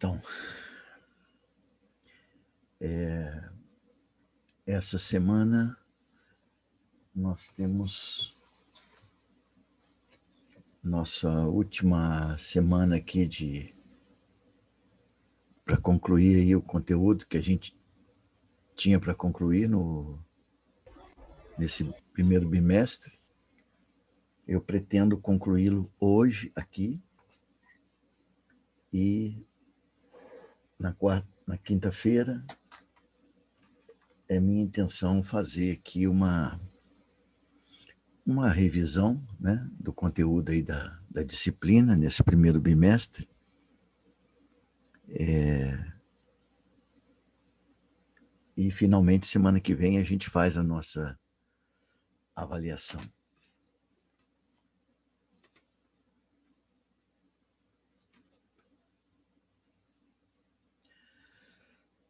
Então, essa semana nós temos nossa última semana aqui para concluir aí o conteúdo que a gente tinha para concluir nesse primeiro bimestre. Eu pretendo concluí-lo hoje aqui e na quinta-feira é minha intenção fazer aqui uma revisão, né, do conteúdo aí da disciplina nesse primeiro bimestre. E finalmente semana que vem a gente faz a nossa avaliação.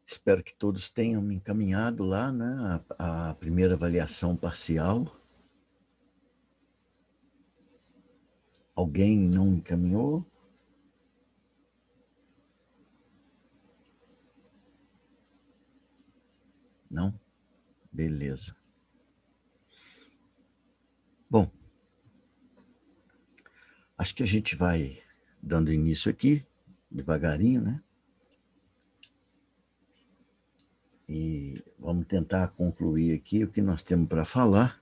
Espero que todos tenham me encaminhado lá, né, a primeira avaliação parcial. Alguém não encaminhou? Não? Beleza. Bom, acho que a gente vai dando início aqui, devagarinho, né? E vamos tentar concluir aqui o que nós temos para falar.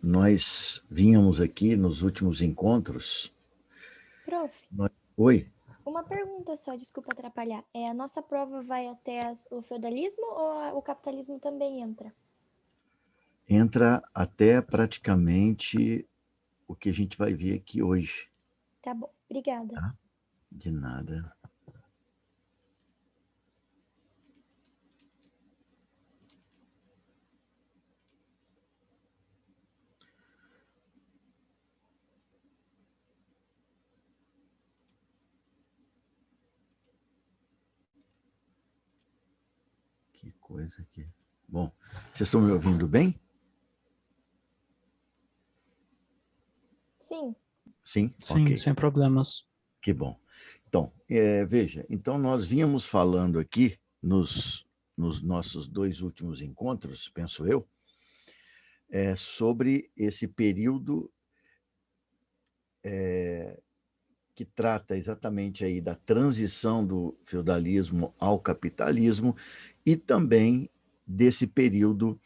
Nós vínhamos aqui nos últimos encontros. Prof. Oi. Uma pergunta só, desculpa atrapalhar. A nossa prova vai até o feudalismo ou o capitalismo também entra? Entra até praticamente o que a gente vai ver aqui hoje. Tá bom, obrigada. Tá? De nada. Que coisa aqui. Bom, vocês estão me ouvindo bem? Sim. Sim? Sim, Ok. sem problemas. Que bom. Então, veja, então nós vínhamos falando aqui nos nossos dois últimos encontros, penso eu, sobre esse período que trata exatamente aí da transição do feudalismo ao capitalismo e também desse período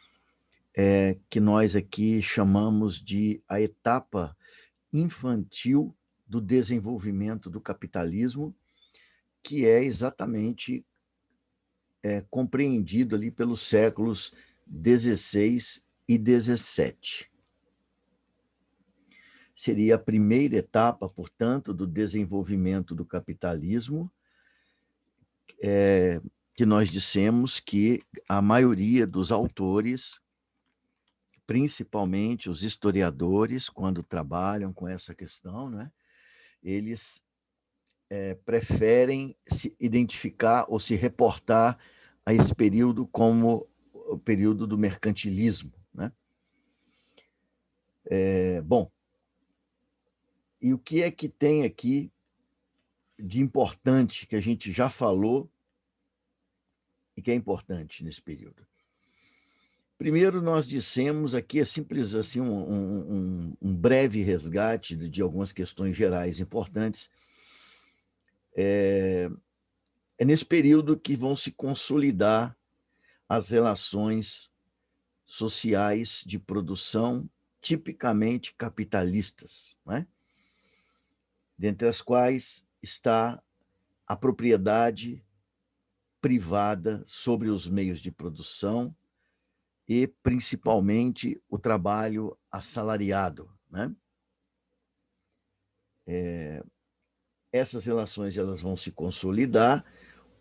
que nós aqui chamamos de a etapa infantil do desenvolvimento do capitalismo, que é exatamente compreendido ali pelos séculos XVI e XVII. Seria a primeira etapa, portanto, do desenvolvimento do capitalismo, que nós dissemos que a maioria dos autores, principalmente os historiadores, quando trabalham com essa questão, né, eles preferem se identificar ou se reportar a esse período como o período do mercantilismo, né? Bom, e o que é que tem aqui de importante que a gente já falou e que é importante nesse período? Primeiro, nós dissemos aqui, é simples assim, um breve resgate de algumas questões gerais importantes. É nesse período que vão se consolidar as relações sociais de produção tipicamente capitalistas, né? Dentre as quais está a propriedade privada sobre os meios de produção e, principalmente, o trabalho assalariado, né? Essas relações elas vão se consolidar,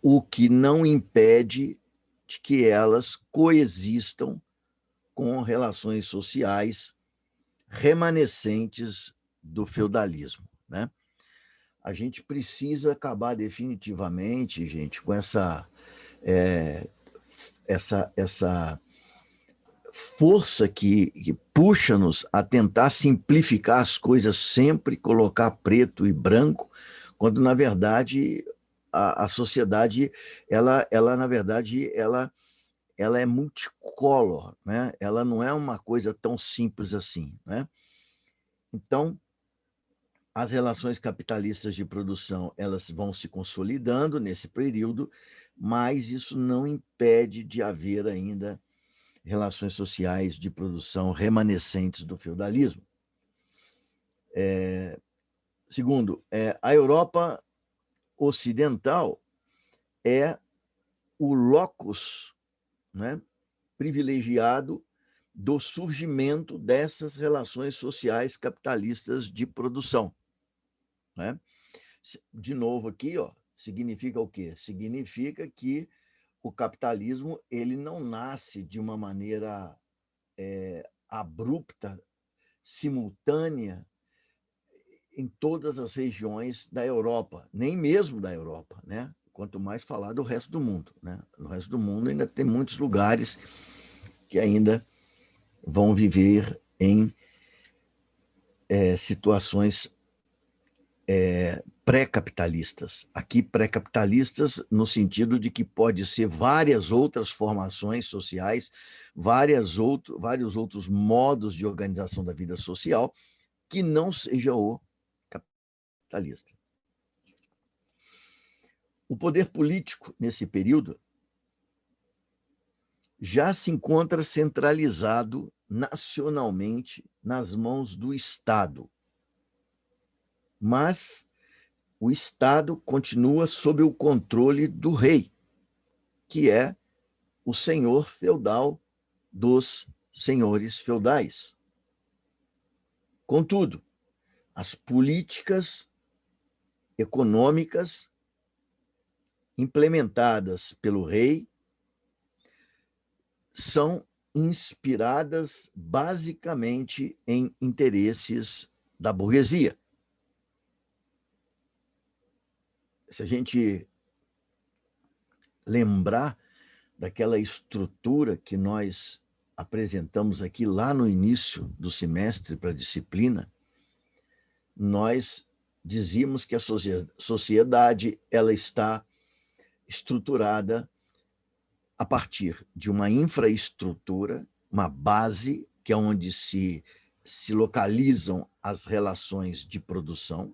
o que não impede de que elas coexistam com relações sociais remanescentes do feudalismo, né? A gente precisa acabar definitivamente, gente, com essa força que puxa-nos a tentar simplificar as coisas sempre, colocar preto e branco, quando, na verdade, a sociedade, na verdade, ela é multicolor, né? Ela não é uma coisa tão simples assim, né? Então, as relações capitalistas de produção, elas vão se consolidando nesse período, mas isso não impede de haver ainda relações sociais de produção remanescentes do feudalismo. Segundo, a Europa ocidental é o locus, né, privilegiado do surgimento dessas relações sociais capitalistas de produção, né? De novo aqui, ó, significa o quê? Significa que o capitalismo ele não nasce de uma maneira abrupta, simultânea, em todas as regiões da Europa, nem mesmo da Europa, né? Quanto mais falar do resto do mundo, né? No resto do mundo ainda tem muitos lugares que ainda vão viver em situações pré-capitalistas. Aqui, pré-capitalistas no sentido de que pode ser várias outras formações sociais, vários outros modos de organização da vida social que não seja o capitalista. O poder político, nesse período, já se encontra centralizado nacionalmente nas mãos do Estado. Mas o Estado continua sob o controle do rei, que é o senhor feudal dos senhores feudais. Contudo, as políticas econômicas implementadas pelo rei são inspiradas basicamente em interesses da burguesia. Se a gente lembrar daquela estrutura que nós apresentamos aqui lá no início do semestre para a disciplina, nós dizíamos que a sociedade ela está estruturada a partir de uma infraestrutura, uma base, que é onde se localizam as relações de produção,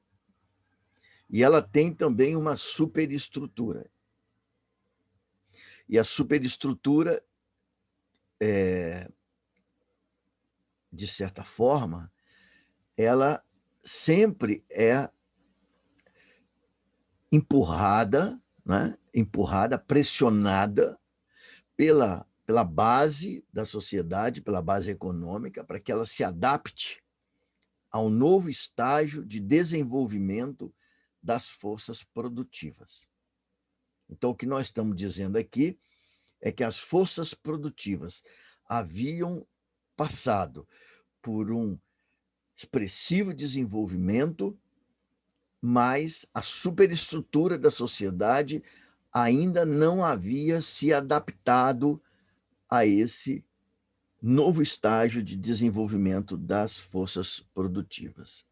e ela tem também uma superestrutura. E a superestrutura, de certa forma, ela sempre é empurrada, né? Empurrada, pressionada pela base da sociedade, pela base econômica, para que ela se adapte ao novo estágio de desenvolvimento das forças produtivas. Então, o que nós estamos dizendo aqui é que as forças produtivas haviam passado por um expressivo desenvolvimento, mas a superestrutura da sociedade ainda não havia se adaptado a esse novo estágio de desenvolvimento das forças produtivas.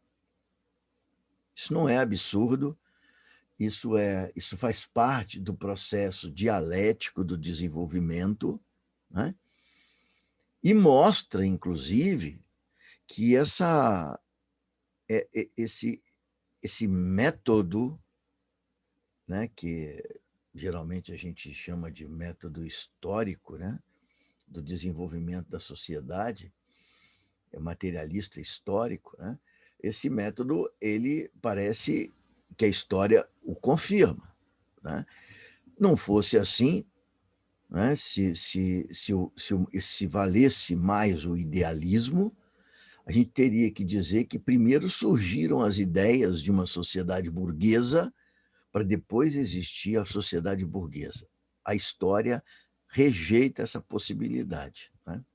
Isso não é absurdo, isso faz parte do processo dialético do desenvolvimento, né? E mostra, inclusive, que esse método, né, que geralmente a gente chama de método histórico, né, do desenvolvimento da sociedade, materialista histórico, né, esse método, ele parece que a história o confirma, né? Não fosse assim, né, se valesse mais o idealismo, a gente teria que dizer que primeiro surgiram as ideias de uma sociedade burguesa para depois existir a sociedade burguesa. A história rejeita essa possibilidade, né?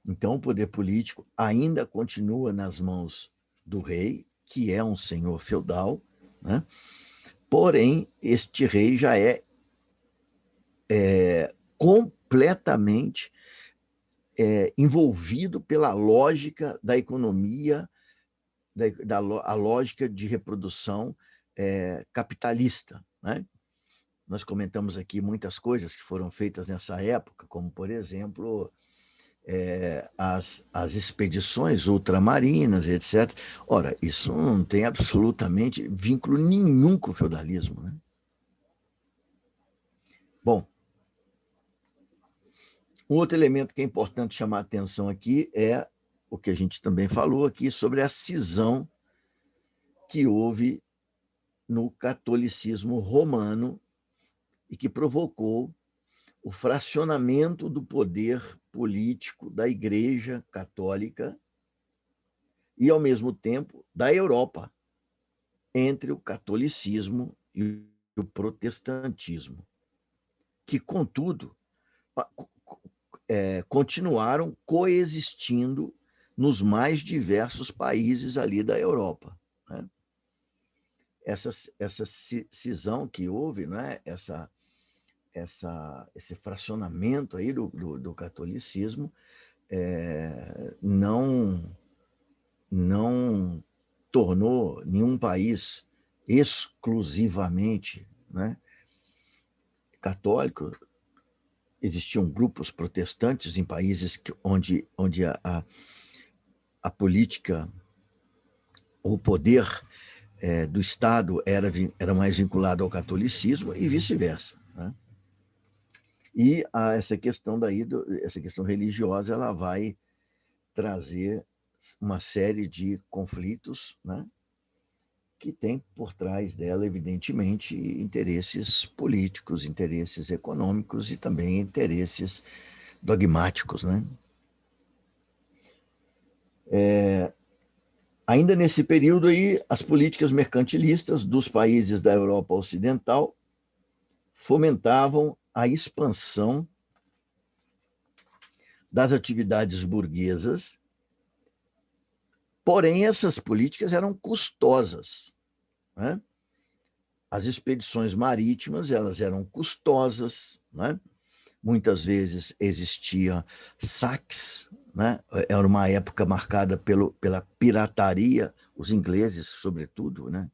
Então, o poder político ainda continua nas mãos do rei, que é um senhor feudal, né? Porém, este rei já é completamente envolvido pela lógica da economia, a lógica de reprodução capitalista, né? Nós comentamos aqui muitas coisas que foram feitas nessa época, como, por exemplo, as expedições ultramarinas, etc. Ora, isso não tem absolutamente vínculo nenhum com o feudalismo, né? Bom, um outro elemento que é importante chamar a atenção aqui é o que a gente também falou aqui sobre a cisão que houve no catolicismo romano e que provocou o fracionamento do poder político da Igreja Católica e, ao mesmo tempo, da Europa, entre o catolicismo e o protestantismo, que, contudo, continuaram coexistindo nos mais diversos países ali da Europa, né? Essa cisão que houve, né? Esse fracionamento aí do catolicismo não tornou nenhum país exclusivamente, né, católico. Existiam grupos protestantes em países onde a política, o poder do Estado era mais vinculado ao catolicismo e vice-versa, né? E essa questão essa questão religiosa, ela vai trazer uma série de conflitos, né, que tem por trás dela, evidentemente, interesses políticos, interesses econômicos e também interesses dogmáticos, né? Ainda nesse período aí, as políticas mercantilistas dos países da Europa Ocidental fomentavam a expansão das atividades burguesas, porém essas políticas eram custosas, né? As expedições marítimas, elas eram custosas, né? Muitas vezes existia saques, né? Era uma época marcada pela pirataria, os ingleses, sobretudo, né?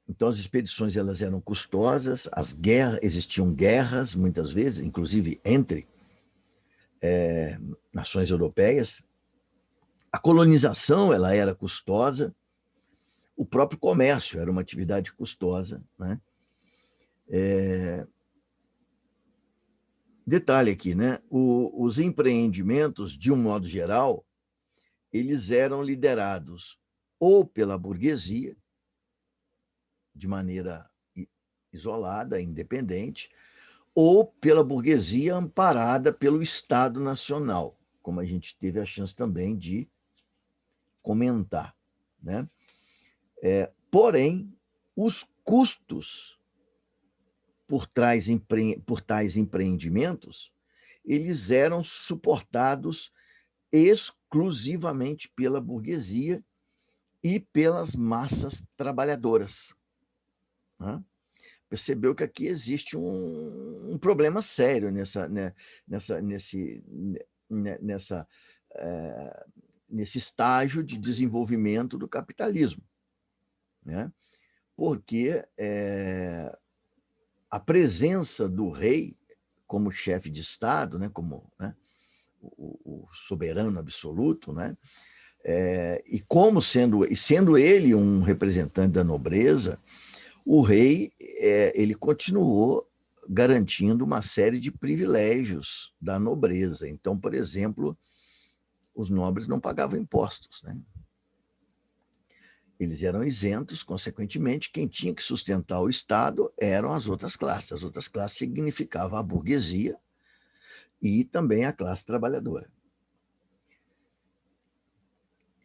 Então, as expedições, elas eram custosas, existiam guerras, muitas vezes, inclusive entre nações europeias. A colonização, ela era custosa, o próprio comércio era uma atividade custosa, né? Detalhe aqui, né? Os empreendimentos, de um modo geral, eles eram liderados ou pela burguesia, de maneira isolada, independente, ou pela burguesia amparada pelo Estado Nacional, como a gente teve a chance também de comentar, né? Porém, os custos por tais empreendimentos, eles eram suportados exclusivamente pela burguesia e pelas massas trabalhadoras, né? Percebeu que aqui existe um problema sério nesse estágio de desenvolvimento do capitalismo, né? Porque a presença do rei como chefe de Estado, né, como, né, o soberano absoluto, né, sendo ele um representante da nobreza, o rei ele continuou garantindo uma série de privilégios da nobreza. Então, por exemplo, os nobres não pagavam impostos, né? Eles eram isentos, consequentemente, quem tinha que sustentar o Estado eram as outras classes. As outras classes significavam a burguesia e também a classe trabalhadora,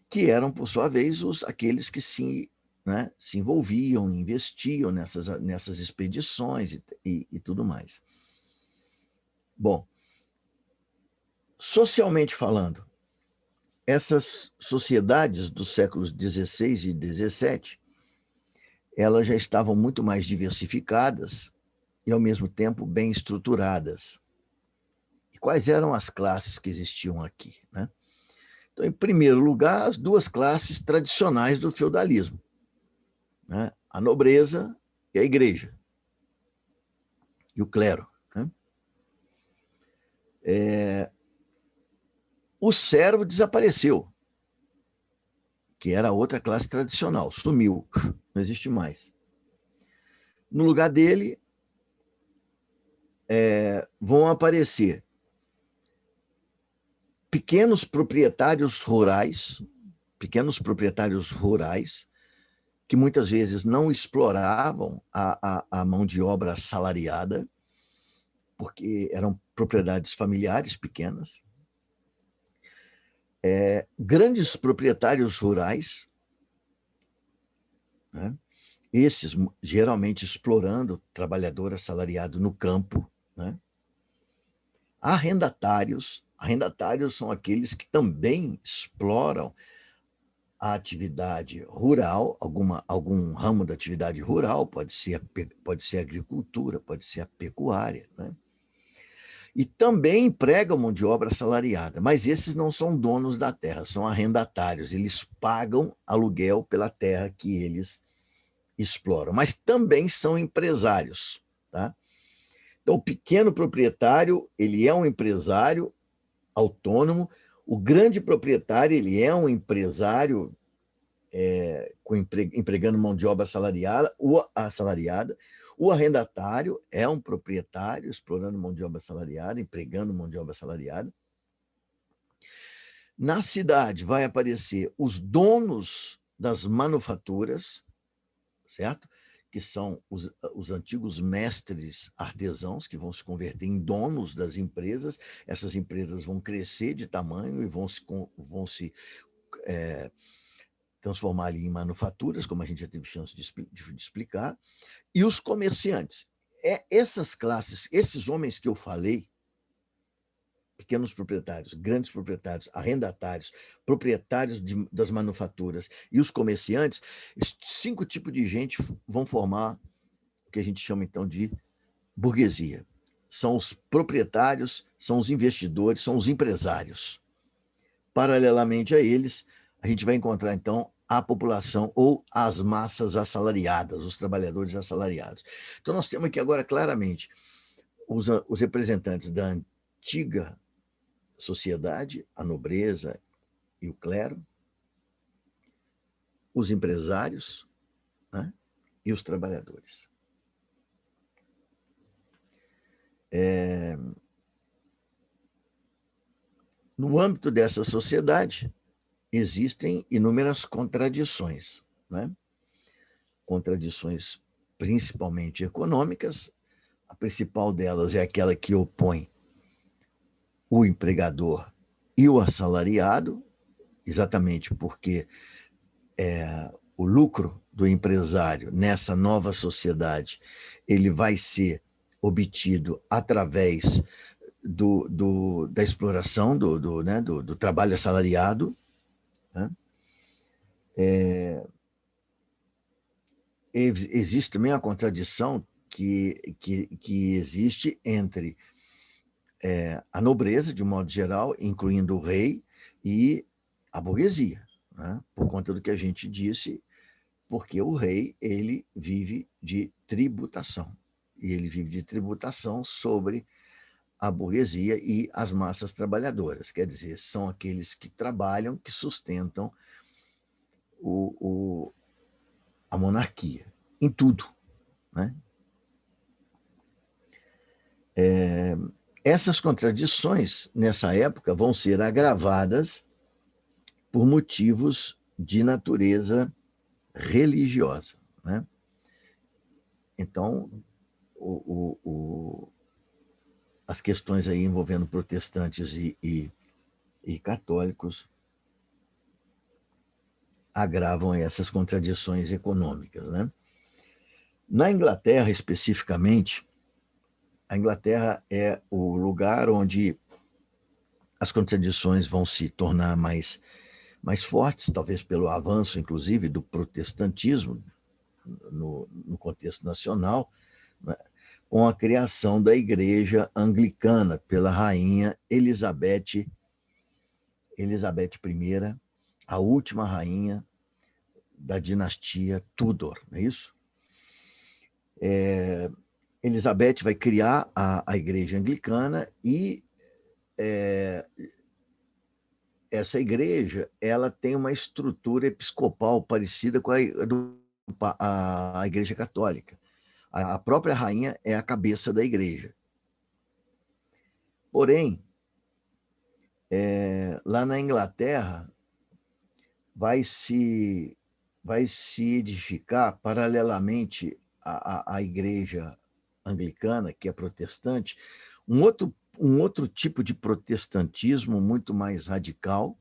que eram, por sua vez, aqueles que se envolviam, investiam nessas expedições e tudo mais. Bom, socialmente falando, essas sociedades dos séculos XVI e XVII, elas já estavam muito mais diversificadas e, ao mesmo tempo, bem estruturadas. E quais eram as classes que existiam aqui, né? Então, em primeiro lugar, as duas classes tradicionais do feudalismo, né? A nobreza e a igreja, e o clero, né? O servo desapareceu, que era a outra classe tradicional, sumiu, não existe mais. No lugar dele, vão aparecer pequenos proprietários rurais, que muitas vezes não exploravam a mão de obra assalariada, porque eram propriedades familiares pequenas. Grandes proprietários rurais, né? Esses geralmente explorando trabalhador assalariado no campo, né? Arrendatários são aqueles que também exploram a atividade rural, algum ramo da atividade rural, pode ser a agricultura, pode ser a pecuária, né? E também empregam mão de obra assalariada, mas esses não são donos da terra, são arrendatários, eles pagam aluguel pela terra que eles exploram, mas também são empresários, tá? Então, o pequeno proprietário, ele é um empresário autônomo, o grande proprietário, ele é um empresário empregando mão de obra assalariada, o arrendatário é um proprietário explorando mão de obra assalariada, empregando mão de obra assalariada. Na cidade vai aparecer os donos das manufaturas, certo? Que são os antigos mestres artesãos, que vão se converter em donos das empresas. Essas empresas vão crescer de tamanho e vão se transformar ali em manufaturas, como a gente já teve chance de explicar. E os comerciantes. Essas classes, esses homens que eu falei, pequenos proprietários, grandes proprietários, arrendatários, proprietários das manufaturas e os comerciantes, esses 5 tipos de gente vão formar o que a gente chama, então, de burguesia. São os proprietários, são os investidores, são os empresários. Paralelamente a eles, a gente vai encontrar, então, a população ou as massas assalariadas, os trabalhadores assalariados. Então, nós temos aqui agora, claramente, os representantes da antiga sociedade, a nobreza e o clero, os empresários, né? E os trabalhadores. No âmbito dessa sociedade, existem inúmeras contradições, né? Contradições principalmente econômicas. A principal delas é aquela que opõe o empregador e o assalariado, exatamente porque o lucro do empresário nessa nova sociedade ele vai ser obtido através da exploração, do trabalho assalariado, né? Existe também a contradição que existe entre a nobreza, de um modo geral, incluindo o rei, e a burguesia, né? Por conta do que a gente disse, porque o rei ele vive de tributação, e ele vive de tributação sobre a burguesia e as massas trabalhadoras, quer dizer, são aqueles que trabalham, que sustentam a monarquia, em tudo, né? Essas contradições, nessa época, vão ser agravadas por motivos de natureza religiosa, né? Então, as questões aí envolvendo protestantes e católicos agravam essas contradições econômicas, né? Na Inglaterra, especificamente, a Inglaterra é o lugar onde as contradições vão se tornar mais mais fortes, talvez pelo avanço, inclusive, do protestantismo no contexto nacional, né, com a criação da Igreja Anglicana pela rainha Elizabeth I, a última rainha da dinastia Tudor, não é isso? Elizabeth vai criar a Igreja Anglicana e essa igreja ela tem uma estrutura episcopal parecida com a Igreja Católica. A própria rainha é a cabeça da igreja. Porém, lá na Inglaterra, vai se edificar, paralelamente à igreja anglicana, que é protestante, um outro tipo de protestantismo muito mais radical,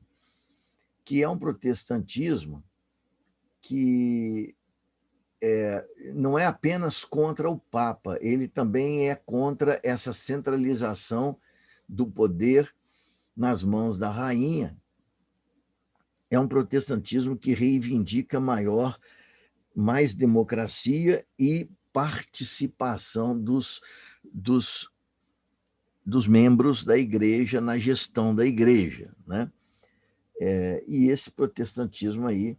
que é um protestantismo que não é apenas contra o Papa, ele também é contra essa centralização do poder nas mãos da rainha. É um protestantismo que reivindica mais democracia e participação dos membros da igreja na gestão da igreja, né? E esse protestantismo aí,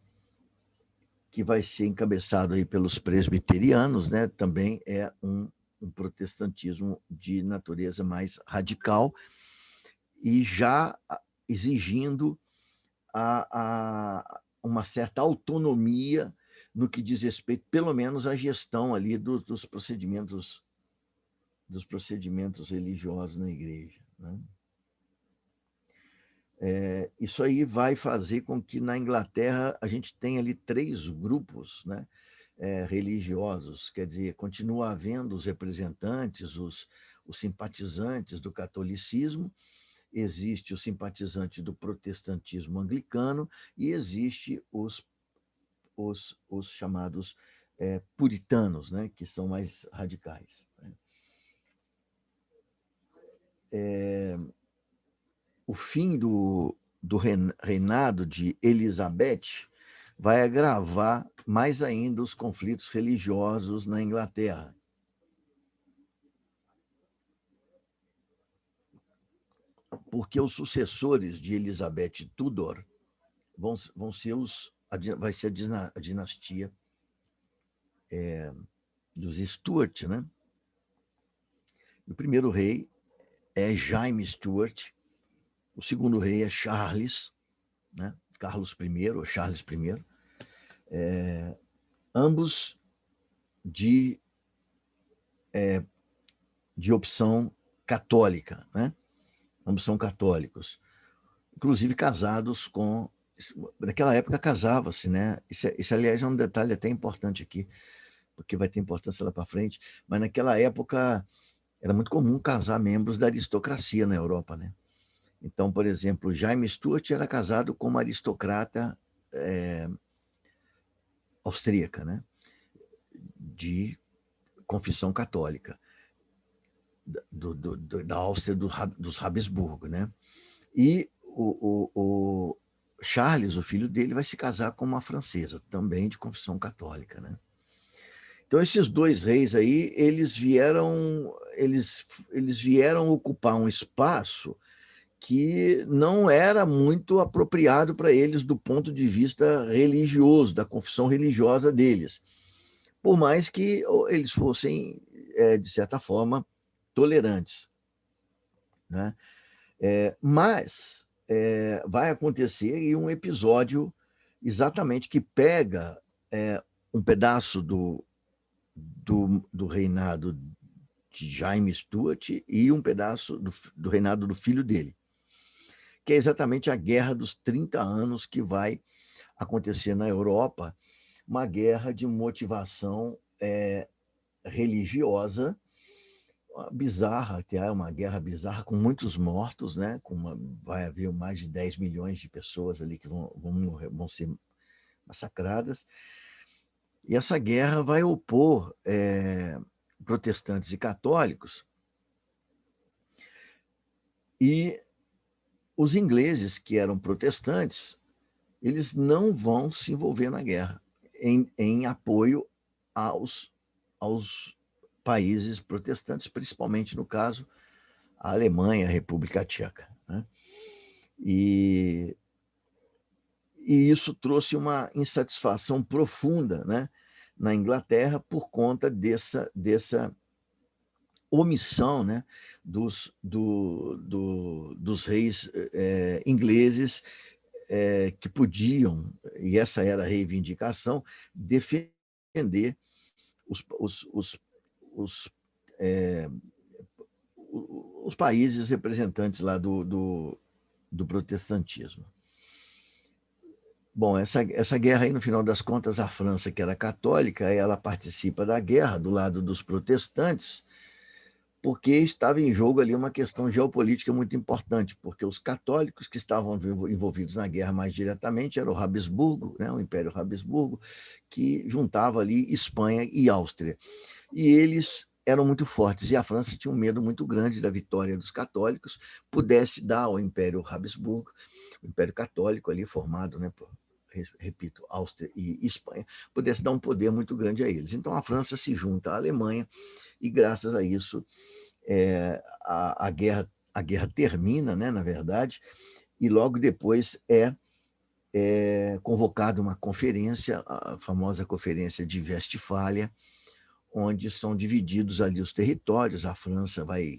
que vai ser encabeçado aí pelos presbiterianos, né, também é um protestantismo de natureza mais radical e já exigindo uma certa autonomia no que diz respeito, pelo menos, à gestão ali dos procedimentos religiosos na igreja, né? Isso aí vai fazer com que na Inglaterra a gente tenha ali 3 grupos, né, religiosos, quer dizer, continua havendo os representantes, os simpatizantes do catolicismo, existe o simpatizante do protestantismo anglicano e existe os chamados puritanos, né, que são mais radicais. O fim do reinado de Elizabeth vai agravar mais ainda os conflitos religiosos na Inglaterra. Porque os sucessores de Elizabeth Tudor vai ser a dinastia dos Stuart, né? O primeiro rei é Jaime Stuart, o segundo rei é Charles, né? Carlos I, ou Charles I, ambos de opção católica, né? Ambos são católicos, inclusive casados com... Naquela época casava-se, né? Isso, aliás, é um detalhe até importante aqui, porque vai ter importância lá para frente, mas naquela época era muito comum casar membros da aristocracia na Europa, né? Então, por exemplo, Jaime Stuart era casado com uma aristocrata austríaca, né? De confissão católica, da Áustria dos Habsburgo, né? E o Charles, o filho dele, vai se casar com uma francesa, também de confissão católica, né? Então, esses 2 reis aí, eles vieram ocupar um espaço que não era muito apropriado para eles do ponto de vista religioso, da confissão religiosa deles, por mais que eles fossem, de certa forma, tolerantes, né? Mas vai acontecer um episódio exatamente que pega um pedaço do reinado de Jaime Stuart e um pedaço do reinado do filho dele, que é exatamente a Guerra dos 30 Anos, que vai acontecer na Europa, uma guerra de motivação religiosa, bizarra, até uma guerra bizarra, com muitos mortos, né? Vai haver mais de 10 milhões de pessoas ali que vão ser massacradas. E essa guerra vai opor protestantes e católicos, e os ingleses, que eram protestantes, eles não vão se envolver na guerra em apoio aos países protestantes, principalmente, no caso, a Alemanha, a República Tcheca, né? E isso trouxe uma insatisfação profunda, né, na Inglaterra por conta dessa omissão, né, dos reis ingleses que podiam, e essa era a reivindicação, defender os, é, os países representantes lá do protestantismo. Bom, essa guerra aí, no final das contas, a França, que era católica, ela participa da guerra do lado dos protestantes, porque estava em jogo ali uma questão geopolítica muito importante, porque os católicos que estavam envolvidos na guerra mais diretamente era o Habsburgo, né, o Império Habsburgo, que juntava ali Espanha e Áustria. E eles eram muito fortes, e a França tinha um medo muito grande da vitória dos católicos, pudesse dar ao Império Habsburgo, o Império Católico ali formado, né, por, repito, Áustria e Espanha, pudesse dar um poder muito grande a eles. Então a França se junta à Alemanha, e graças a isso a guerra termina, né, na verdade, e logo depois é convocada uma conferência, a famosa Conferência de Westfália, onde são divididos ali os territórios. A França vai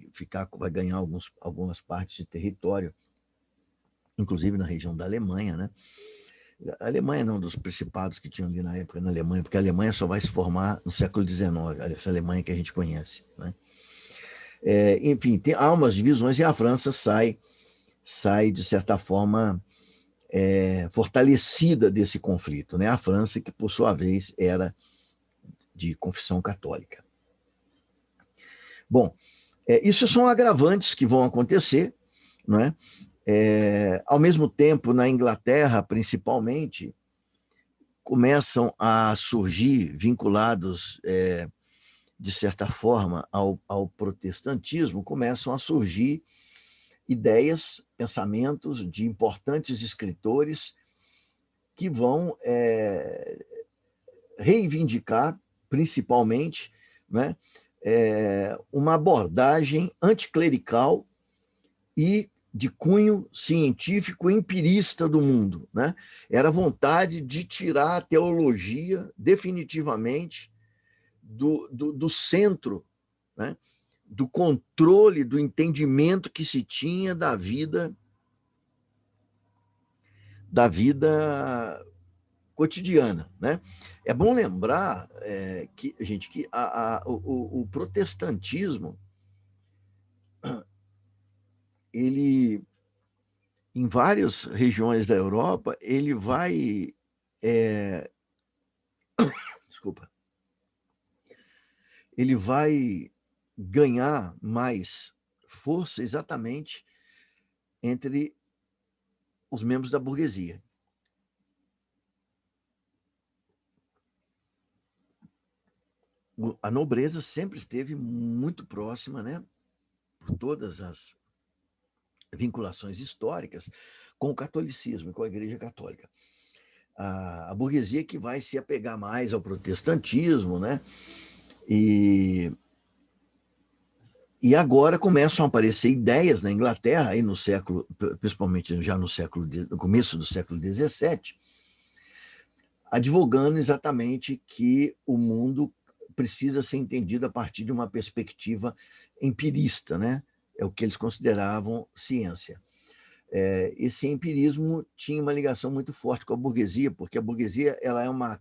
ganhar algumas partes de território, inclusive na região da Alemanha, né? A Alemanha não, dos principados que tinham ali na época na Alemanha, porque a Alemanha só vai se formar no século XIX, essa Alemanha que a gente conhece, né? Enfim, há umas divisões e a França sai de certa forma, fortalecida desse conflito, né? A França, que por sua vez era de confissão católica. Bom, isso são agravantes que vão acontecer, não é? Ao mesmo tempo, na Inglaterra, principalmente, começam a surgir, vinculados, de certa forma, ao protestantismo, começam a surgir ideias, pensamentos de importantes escritores que vão reivindicar, principalmente, né, uma abordagem anticlerical e de cunho científico empirista do mundo, né? Era a vontade de tirar a teologia definitivamente do centro, né? Do controle, do entendimento que se tinha da vida cotidiana, né? É bom lembrar que o protestantismo, ele, em várias regiões da Europa, ele vai desculpa, ele vai ganhar mais força exatamente entre os membros da burguesia. A nobreza sempre esteve muito próxima, né, por todas as vinculações históricas, com o catolicismo, com a Igreja Católica. A burguesia que vai se apegar mais ao protestantismo, né, e agora começam a aparecer ideias na Inglaterra, aí no século, principalmente já no começo do século XVII, advogando exatamente que o mundo precisa ser entendido a partir de uma perspectiva empirista, né? É o que eles consideravam ciência. Esse empirismo tinha uma ligação muito forte com a burguesia, porque a burguesia ela é uma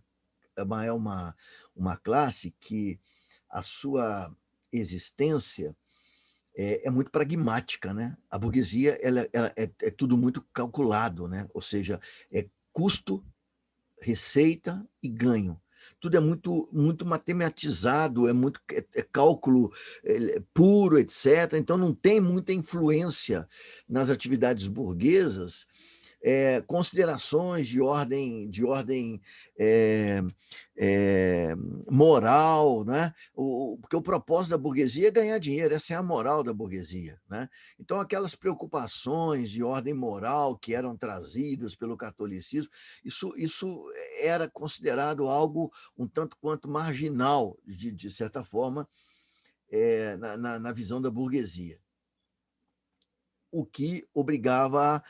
classe que a sua existência é muito pragmática, né? A burguesia ela é tudo muito calculado, né? Ou seja, é custo, receita e ganho. Tudo é muito matematizado, é cálculo puro, etc. Então não tem muita influência nas atividades burguesas considerações de ordem moral, né? Porque o propósito da burguesia é ganhar dinheiro, essa é a moral da burguesia, né? Então, aquelas preocupações de ordem moral que eram trazidas pelo catolicismo, isso era considerado algo um tanto quanto marginal, de certa forma, na visão da burguesia, o que obrigava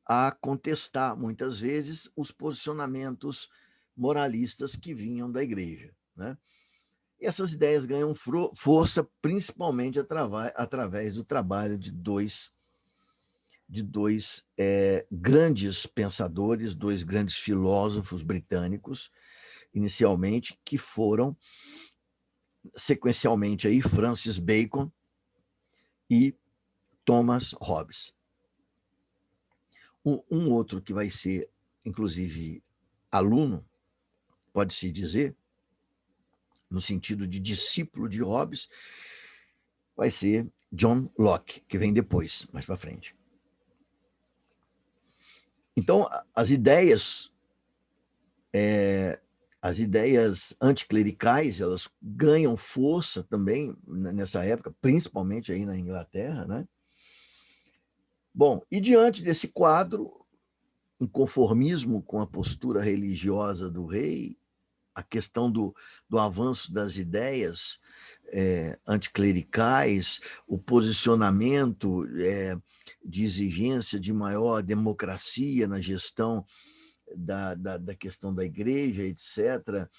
a contestar, muitas vezes, os posicionamentos moralistas que vinham da igreja, né? E essas ideias ganham força principalmente através do trabalho de dois grandes pensadores, dois grandes filósofos britânicos, inicialmente, que foram, sequencialmente, aí, Francis Bacon e Thomas Hobbes. Um outro que vai ser, inclusive, aluno, pode-se dizer, no sentido de discípulo de Hobbes, vai ser John Locke, que vem depois, mais para frente. Então, as ideias anticlericais, elas ganham força também nessa época, principalmente aí na Inglaterra, né? Bom, e diante desse quadro, inconformismo com a postura religiosa do rei, a questão do avanço das ideias anticlericais, o posicionamento de exigência de maior democracia na gestão da questão da igreja, etc.,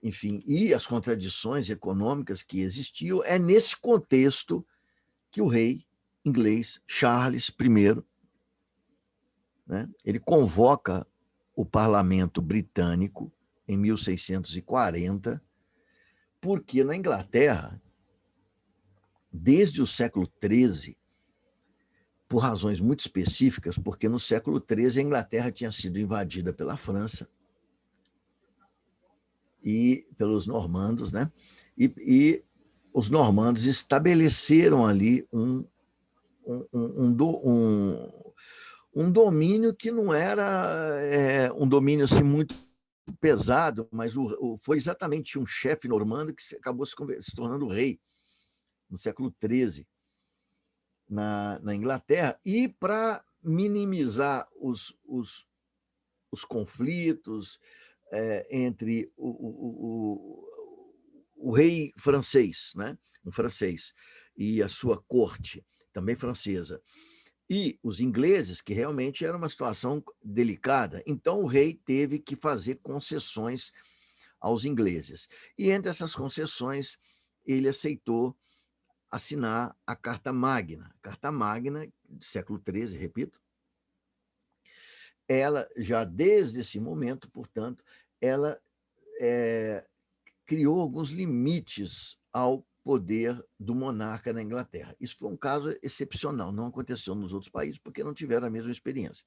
enfim, e as contradições econômicas que existiam, é nesse contexto que o rei inglês Charles I, né, ele convoca o parlamento britânico em 1640, porque na Inglaterra, desde o século XIII, por razões muito específicas, porque no século XIII a Inglaterra tinha sido invadida pela França e pelos normandos, né? E os normandos estabeleceram ali um domínio que não era um domínio assim muito pesado, mas foi exatamente um chefe normando que acabou se tornando rei no século XIII na Inglaterra, e para minimizar os conflitos entre o rei francês, né, um francês, e a sua corte, também francesa, e os ingleses, que realmente era uma situação delicada. Então, o rei teve que fazer concessões aos ingleses. E entre essas concessões, ele aceitou assinar a Carta Magna. A Carta Magna, do século XIII, repito, ela, já desde esse momento, portanto, ela criou alguns limites ao poder do monarca na Inglaterra. Isso foi um caso excepcional, não aconteceu nos outros países, porque não tiveram a mesma experiência.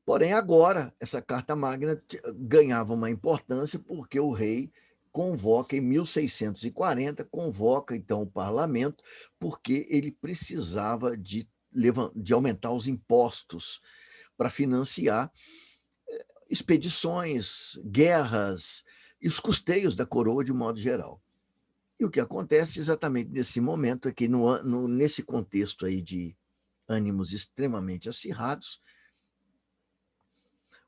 Porém, agora, essa Carta Magna ganhava uma importância porque o rei convoca, em 1640, convoca, então, o parlamento, porque ele precisava de aumentar os impostos para financiar expedições, guerras e os custeios da coroa de modo geral. E o que acontece exatamente nesse momento é que, nesse contexto aí de ânimos extremamente acirrados,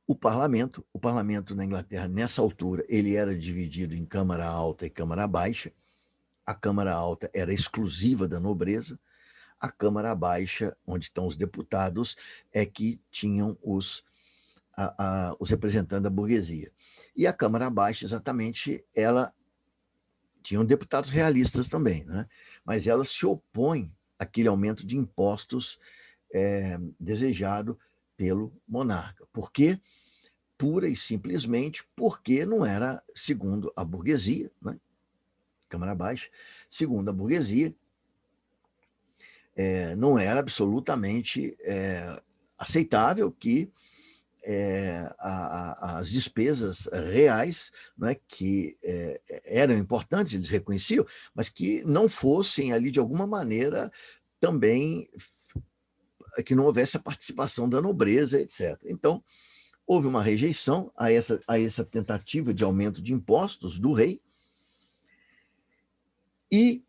o parlamento na Inglaterra, nessa altura, ele era dividido em Câmara Alta e Câmara Baixa. A Câmara Alta era exclusiva da nobreza, a Câmara Baixa, onde estão os deputados, é que tinham os representantes da burguesia. E a Câmara Baixa, exatamente, ela tinha deputados realistas também, né? Mas ela se opõe àquele aumento de impostos desejado pelo monarca. Por quê? Pura e simplesmente porque não era, segundo a burguesia, né? Câmara Baixa, segundo a burguesia, não era absolutamente aceitável que as despesas reais, né, que eram importantes, eles reconheciam, mas que não fossem ali, de alguma maneira, também que não houvesse a participação da nobreza, etc. Então, houve uma rejeição a essa tentativa de aumento de impostos do rei, e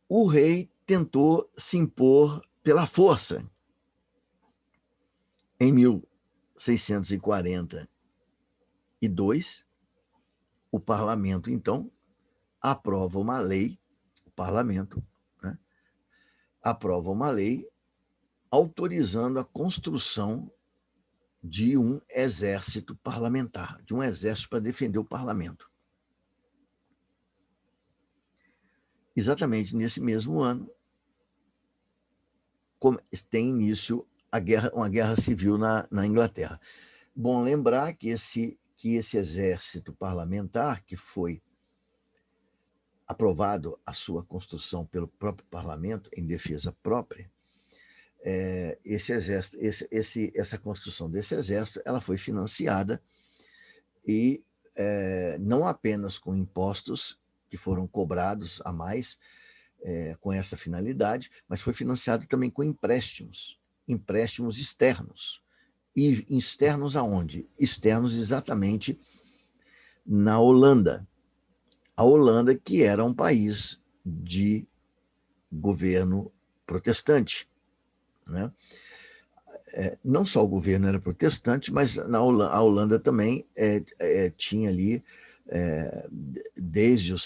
o rei tentou se impor pela força. Em 1642, o parlamento, então, aprova uma lei, o parlamento, né, aprova uma lei autorizando a construção de um exército parlamentar, de um exército para defender o parlamento. Exatamente nesse mesmo ano, tem início uma guerra civil na Inglaterra. Bom lembrar que esse exército parlamentar, que foi aprovado a sua construção pelo próprio parlamento em defesa própria, essa construção desse exército, ela foi financiada e não apenas com impostos que foram cobrados a mais com essa finalidade, mas foi financiado também com empréstimos externos. E externos aonde? Externos exatamente na Holanda. A Holanda, que era um país de governo protestante, né? Não só o governo era protestante, mas a Holanda também tinha ali, desde o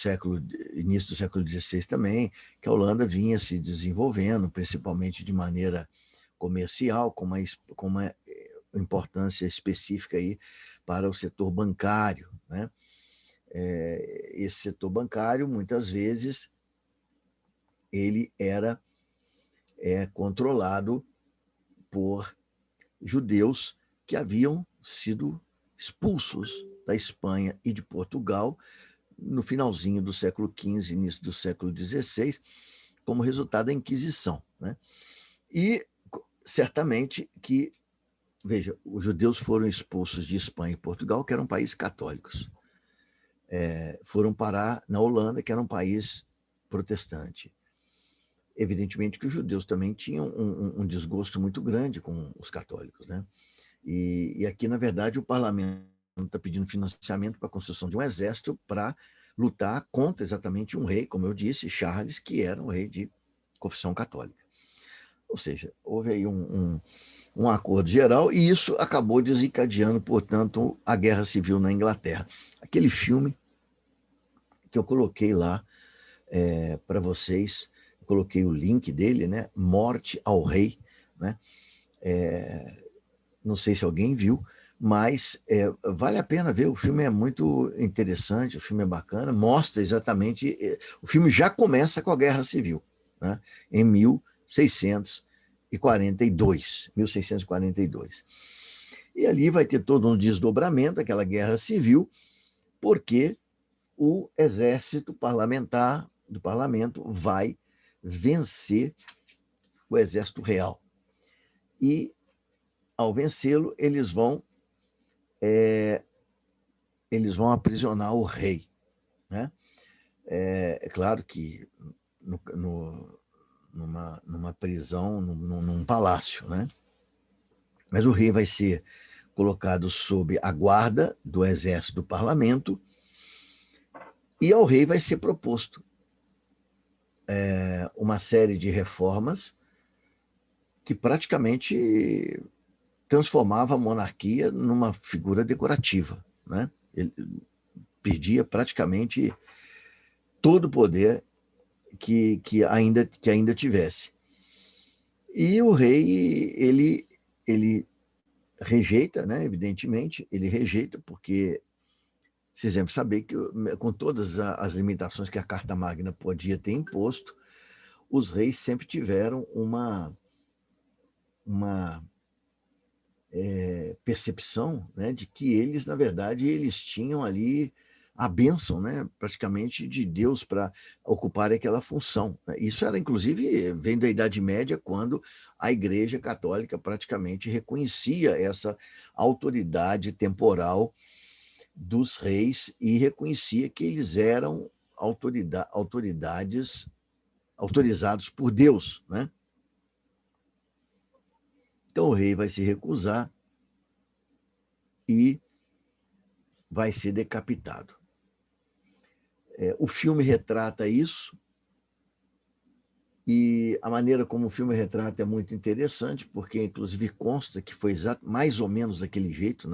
início do século XVI também, que a Holanda vinha se desenvolvendo, principalmente de maneira comercial, com uma importância específica aí para o setor bancário, né? Esse setor bancário, muitas vezes, ele era controlado por judeus que haviam sido expulsos da Espanha e de Portugal no finalzinho do século XV, início do século XVI, como resultado da Inquisição, né? E certamente que, veja, os judeus foram expulsos de Espanha e Portugal, que eram países católicos. Foram parar na Holanda, que era um país protestante. Evidentemente que os judeus também tinham um desgosto muito grande com os católicos, né? E aqui, na verdade, o parlamento está pedindo financiamento para a construção de um exército para lutar contra exatamente um rei, como eu disse, Charles, que era um rei de confissão católica. Ou seja, houve aí um acordo geral, e isso acabou desencadeando, portanto, a Guerra Civil na Inglaterra. Aquele filme que eu coloquei lá para vocês, coloquei o link dele, né? Morte ao Rei, né? Não sei se alguém viu, mas vale a pena ver. O filme é muito interessante, o filme é bacana, mostra exatamente. O filme já começa com a Guerra Civil, né? Em 1642. E ali vai ter todo um desdobramento, aquela Guerra Civil, porque o exército parlamentar do parlamento vai vencer o exército real. E, ao vencê-lo, eles vão aprisionar o rei, né? É claro que numa prisão, num palácio, né? Mas o rei vai ser colocado sob a guarda do exército do parlamento, e ao rei vai ser proposto uma série de reformas que praticamente transformava a monarquia numa figura decorativa, né? Ele perdia praticamente todo o poder que ainda tivesse. E o rei, ele rejeita, né? Evidentemente, ele rejeita, porque vocês devem saber que, com todas as limitações que a Carta Magna podia ter imposto, os reis sempre tiveram uma percepção, né, de que eles, na verdade, eles tinham ali a bênção, né, praticamente de Deus para ocupar aquela função. Isso era, inclusive, vem da Idade Média, quando a Igreja Católica praticamente reconhecia essa autoridade temporal dos reis e reconhecia que eles eram autoridades autorizados por Deus, né? Então o rei vai se recusar e vai ser decapitado. O filme retrata isso, e a maneira como o filme retrata é muito interessante, porque inclusive consta que foi mais ou menos daquele jeito,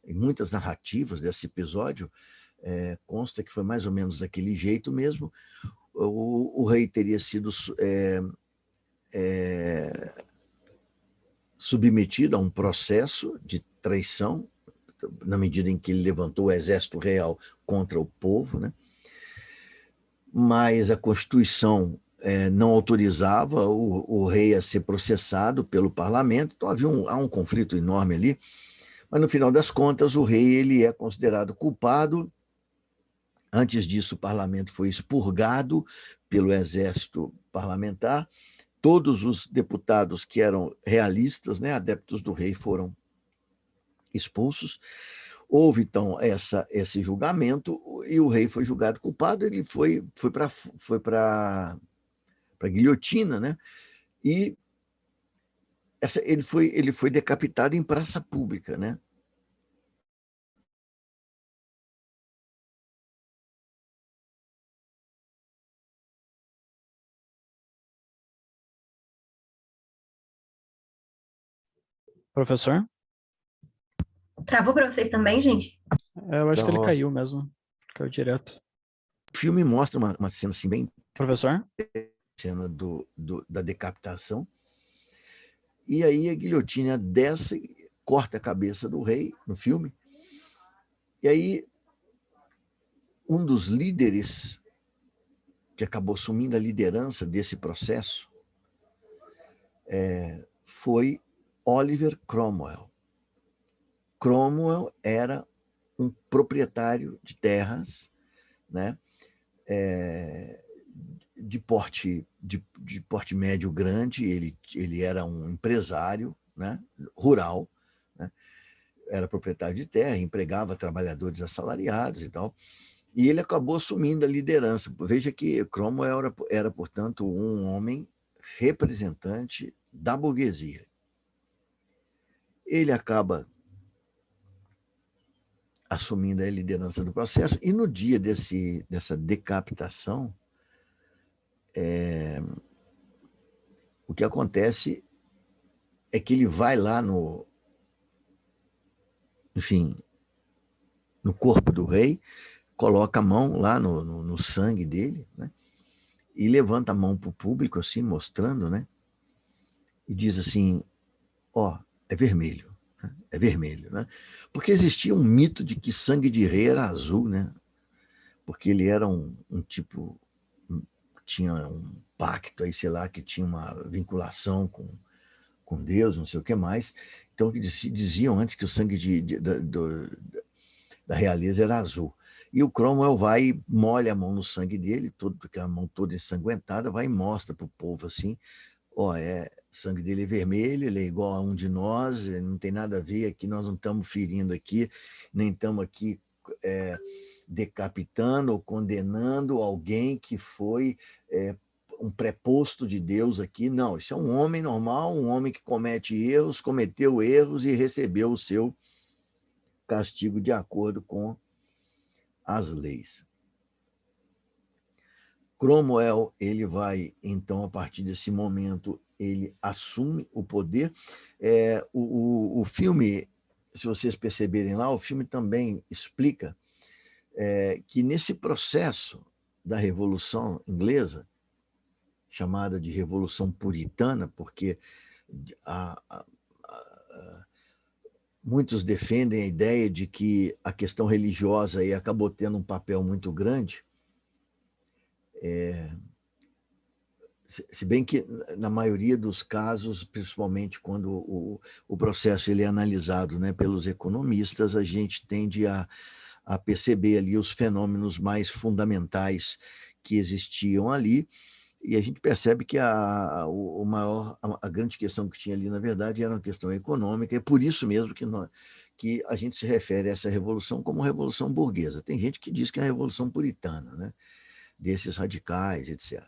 em muitas narrativas desse episódio, consta que foi mais ou menos daquele jeito mesmo. O rei teria sido submetido a um processo de traição, na medida em que ele levantou o exército real contra o povo, né? Mas a Constituição não autorizava o rei a ser processado pelo parlamento, então há um conflito enorme ali, mas no final das contas o rei ele é considerado culpado. Antes disso, o parlamento foi expurgado pelo exército parlamentar. Todos os deputados que eram realistas, né, adeptos do rei, foram expulsos. Houve, então, esse julgamento, e o rei foi julgado culpado, ele foi para a guilhotina, né? E ele foi decapitado em praça pública, né? Professor? Travou para vocês também, gente? Eu acho que ele Travou. caiu mesmo. Caiu direto. O filme mostra uma cena assim, bem... Professor? Cena da decapitação. E aí a guilhotina desce, corta a cabeça do rei no filme. E aí um dos líderes que acabou assumindo a liderança desse processo foi Oliver Cromwell. Cromwell era um proprietário de terras, né, de porte médio grande. Ele era um empresário, né, rural, né, era proprietário de terra, empregava trabalhadores assalariados e tal, e ele acabou assumindo a liderança. Veja que Cromwell era, portanto, um homem representante da burguesia. Ele acaba assumindo a liderança do processo, e no dia dessa decapitação, o que acontece é que ele vai lá no corpo do rei, coloca a mão lá no sangue dele, né? E levanta a mão para o público, assim, mostrando, né? E diz assim, é vermelho, né? É vermelho, né? Porque existia um mito de que sangue de rei era azul, né? Porque ele era um tipo, tinha um pacto aí, sei lá, que tinha uma vinculação com Deus, não sei o que mais. Então, diziam antes que o sangue da realeza era azul. E o Cromwell vai e molha a mão no sangue dele, porque a mão toda ensanguentada, vai e mostra para o povo assim, o sangue dele é vermelho, ele é igual a um de nós, não tem nada a ver aqui, nós não estamos ferindo aqui, nem estamos aqui decapitando ou condenando alguém que foi um preposto de Deus aqui. Não, isso é um homem normal, um homem que comete erros, cometeu erros e recebeu o seu castigo de acordo com as leis. Cromwell, ele vai, então, a partir desse momento, ele assume o poder. O filme, se vocês perceberem lá, o filme também explica que nesse processo da Revolução Inglesa, chamada de Revolução Puritana, porque muitos defendem a ideia de que a questão religiosa aí acabou tendo um papel muito grande, se bem que, na maioria dos casos, principalmente quando o processo ele é analisado, né, pelos economistas, a gente tende a perceber ali os fenômenos mais fundamentais que existiam ali, e a gente percebe que a grande questão que tinha ali, na verdade, era uma questão econômica, e por isso mesmo que a gente se refere a essa revolução como revolução burguesa. Tem gente que diz que é a revolução puritana, né, desses radicais, etc.,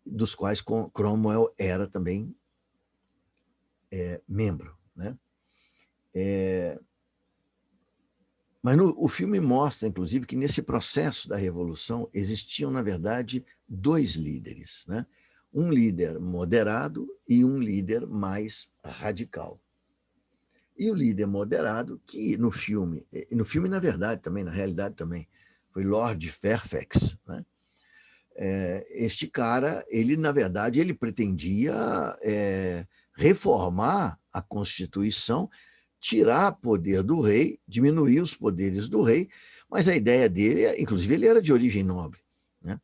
dos quais Cromwell era também membro, né? Mas o filme mostra, inclusive, que nesse processo da Revolução existiam, na verdade, dois líderes, né? Um líder moderado e um líder mais radical. E o líder moderado, que no filme, na verdade também, na realidade também, foi Lord Fairfax, né? Este cara, ele, na verdade, ele pretendia reformar a Constituição, tirar poder do rei, diminuir os poderes do rei, mas a ideia dele, inclusive, ele era de origem nobre, né?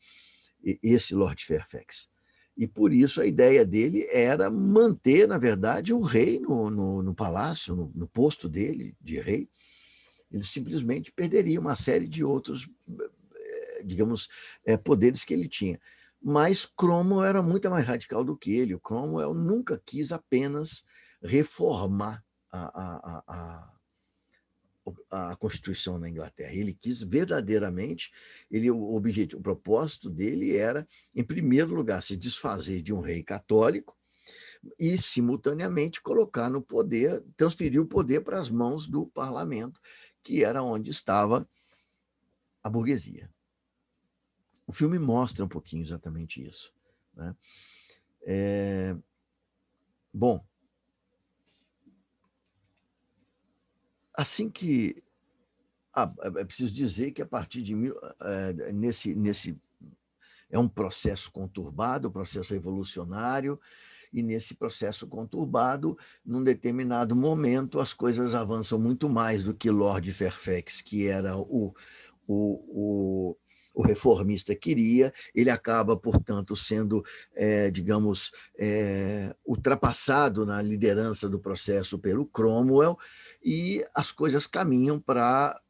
Esse Lord Fairfax. E por isso a ideia dele era manter, na verdade, o rei no palácio, no posto dele de rei. Ele simplesmente perderia uma série de outros, digamos, poderes que ele tinha. Mas Cromwell era muito mais radical do que ele. O Cromwell nunca quis apenas reformar a Constituição na Inglaterra. Ele quis verdadeiramente, o propósito dele era, em primeiro lugar, se desfazer de um rei católico e, simultaneamente, colocar no poder, transferir o poder para as mãos do parlamento, que era onde estava a burguesia. O filme mostra um pouquinho exatamente isso, né? Bom, assim que... é preciso dizer que a partir de... é um processo conturbado, um processo revolucionário, e nesse processo conturbado, num determinado momento, as coisas avançam muito mais do que Lord Fairfax, que era o reformista queria, ele acaba, portanto, sendo, digamos, ultrapassado na liderança do processo pelo Cromwell, e as coisas caminham para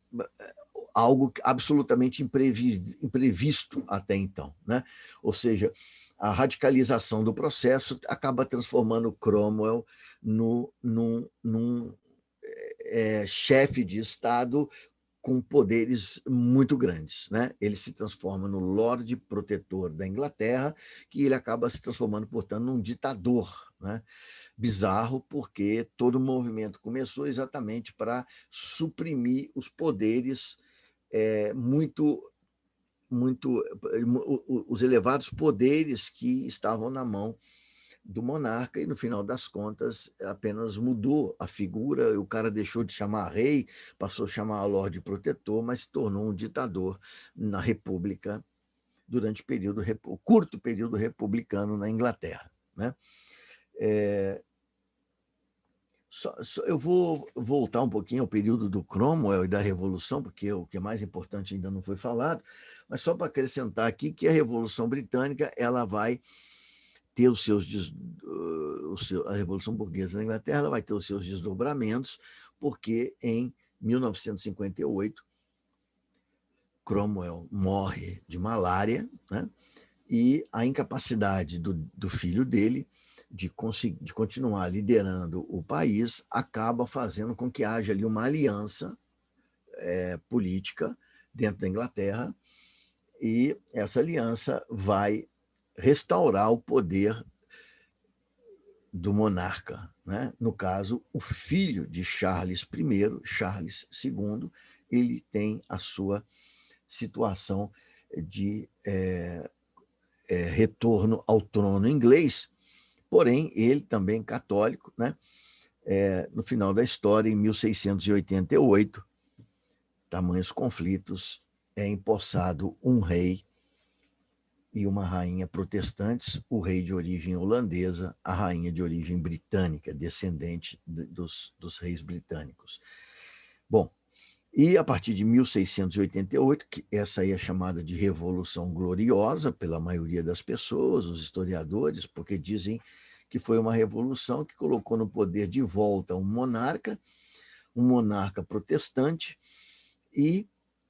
algo absolutamente imprevisto até então, né? Ou seja, a radicalização do processo acaba transformando Cromwell num chefe de Estado com poderes muito grandes, né? Ele se transforma no Lorde Protetor da Inglaterra, que ele acaba se transformando, portanto, num ditador, né? Bizarro, porque todo o movimento começou exatamente para suprimir os poderes os elevados poderes que estavam na mão do monarca, e no final das contas apenas mudou a figura, o cara deixou de chamar rei, passou a chamar Lorde Protetor, mas se tornou um ditador na República durante o curto período republicano na Inglaterra, né? Eu vou voltar um pouquinho ao período do Cromwell e da Revolução, porque o que é mais importante ainda não foi falado, mas só para acrescentar aqui que a Revolução Britânica ela vai ter a Revolução Burguesa na Inglaterra ela vai ter os seus desdobramentos, porque em 1958 Cromwell morre de malária, né? E a incapacidade do filho dele de continuar liderando o país acaba fazendo com que haja ali uma aliança política dentro da Inglaterra, e essa aliança vai restaurar o poder do monarca, né? No caso, o filho de Charles I, Charles II, ele tem a sua situação de retorno ao trono inglês, porém, ele também católico, né? No final da história, em 1688, tamanhos conflitos, é empossado um rei e uma rainha protestantes, o rei de origem holandesa, a rainha de origem britânica, descendente dos reis britânicos. Bom, e a partir de 1688, que essa aí é chamada de Revolução Gloriosa pela maioria das pessoas, os historiadores, porque dizem que foi uma revolução que colocou no poder de volta um monarca protestante e,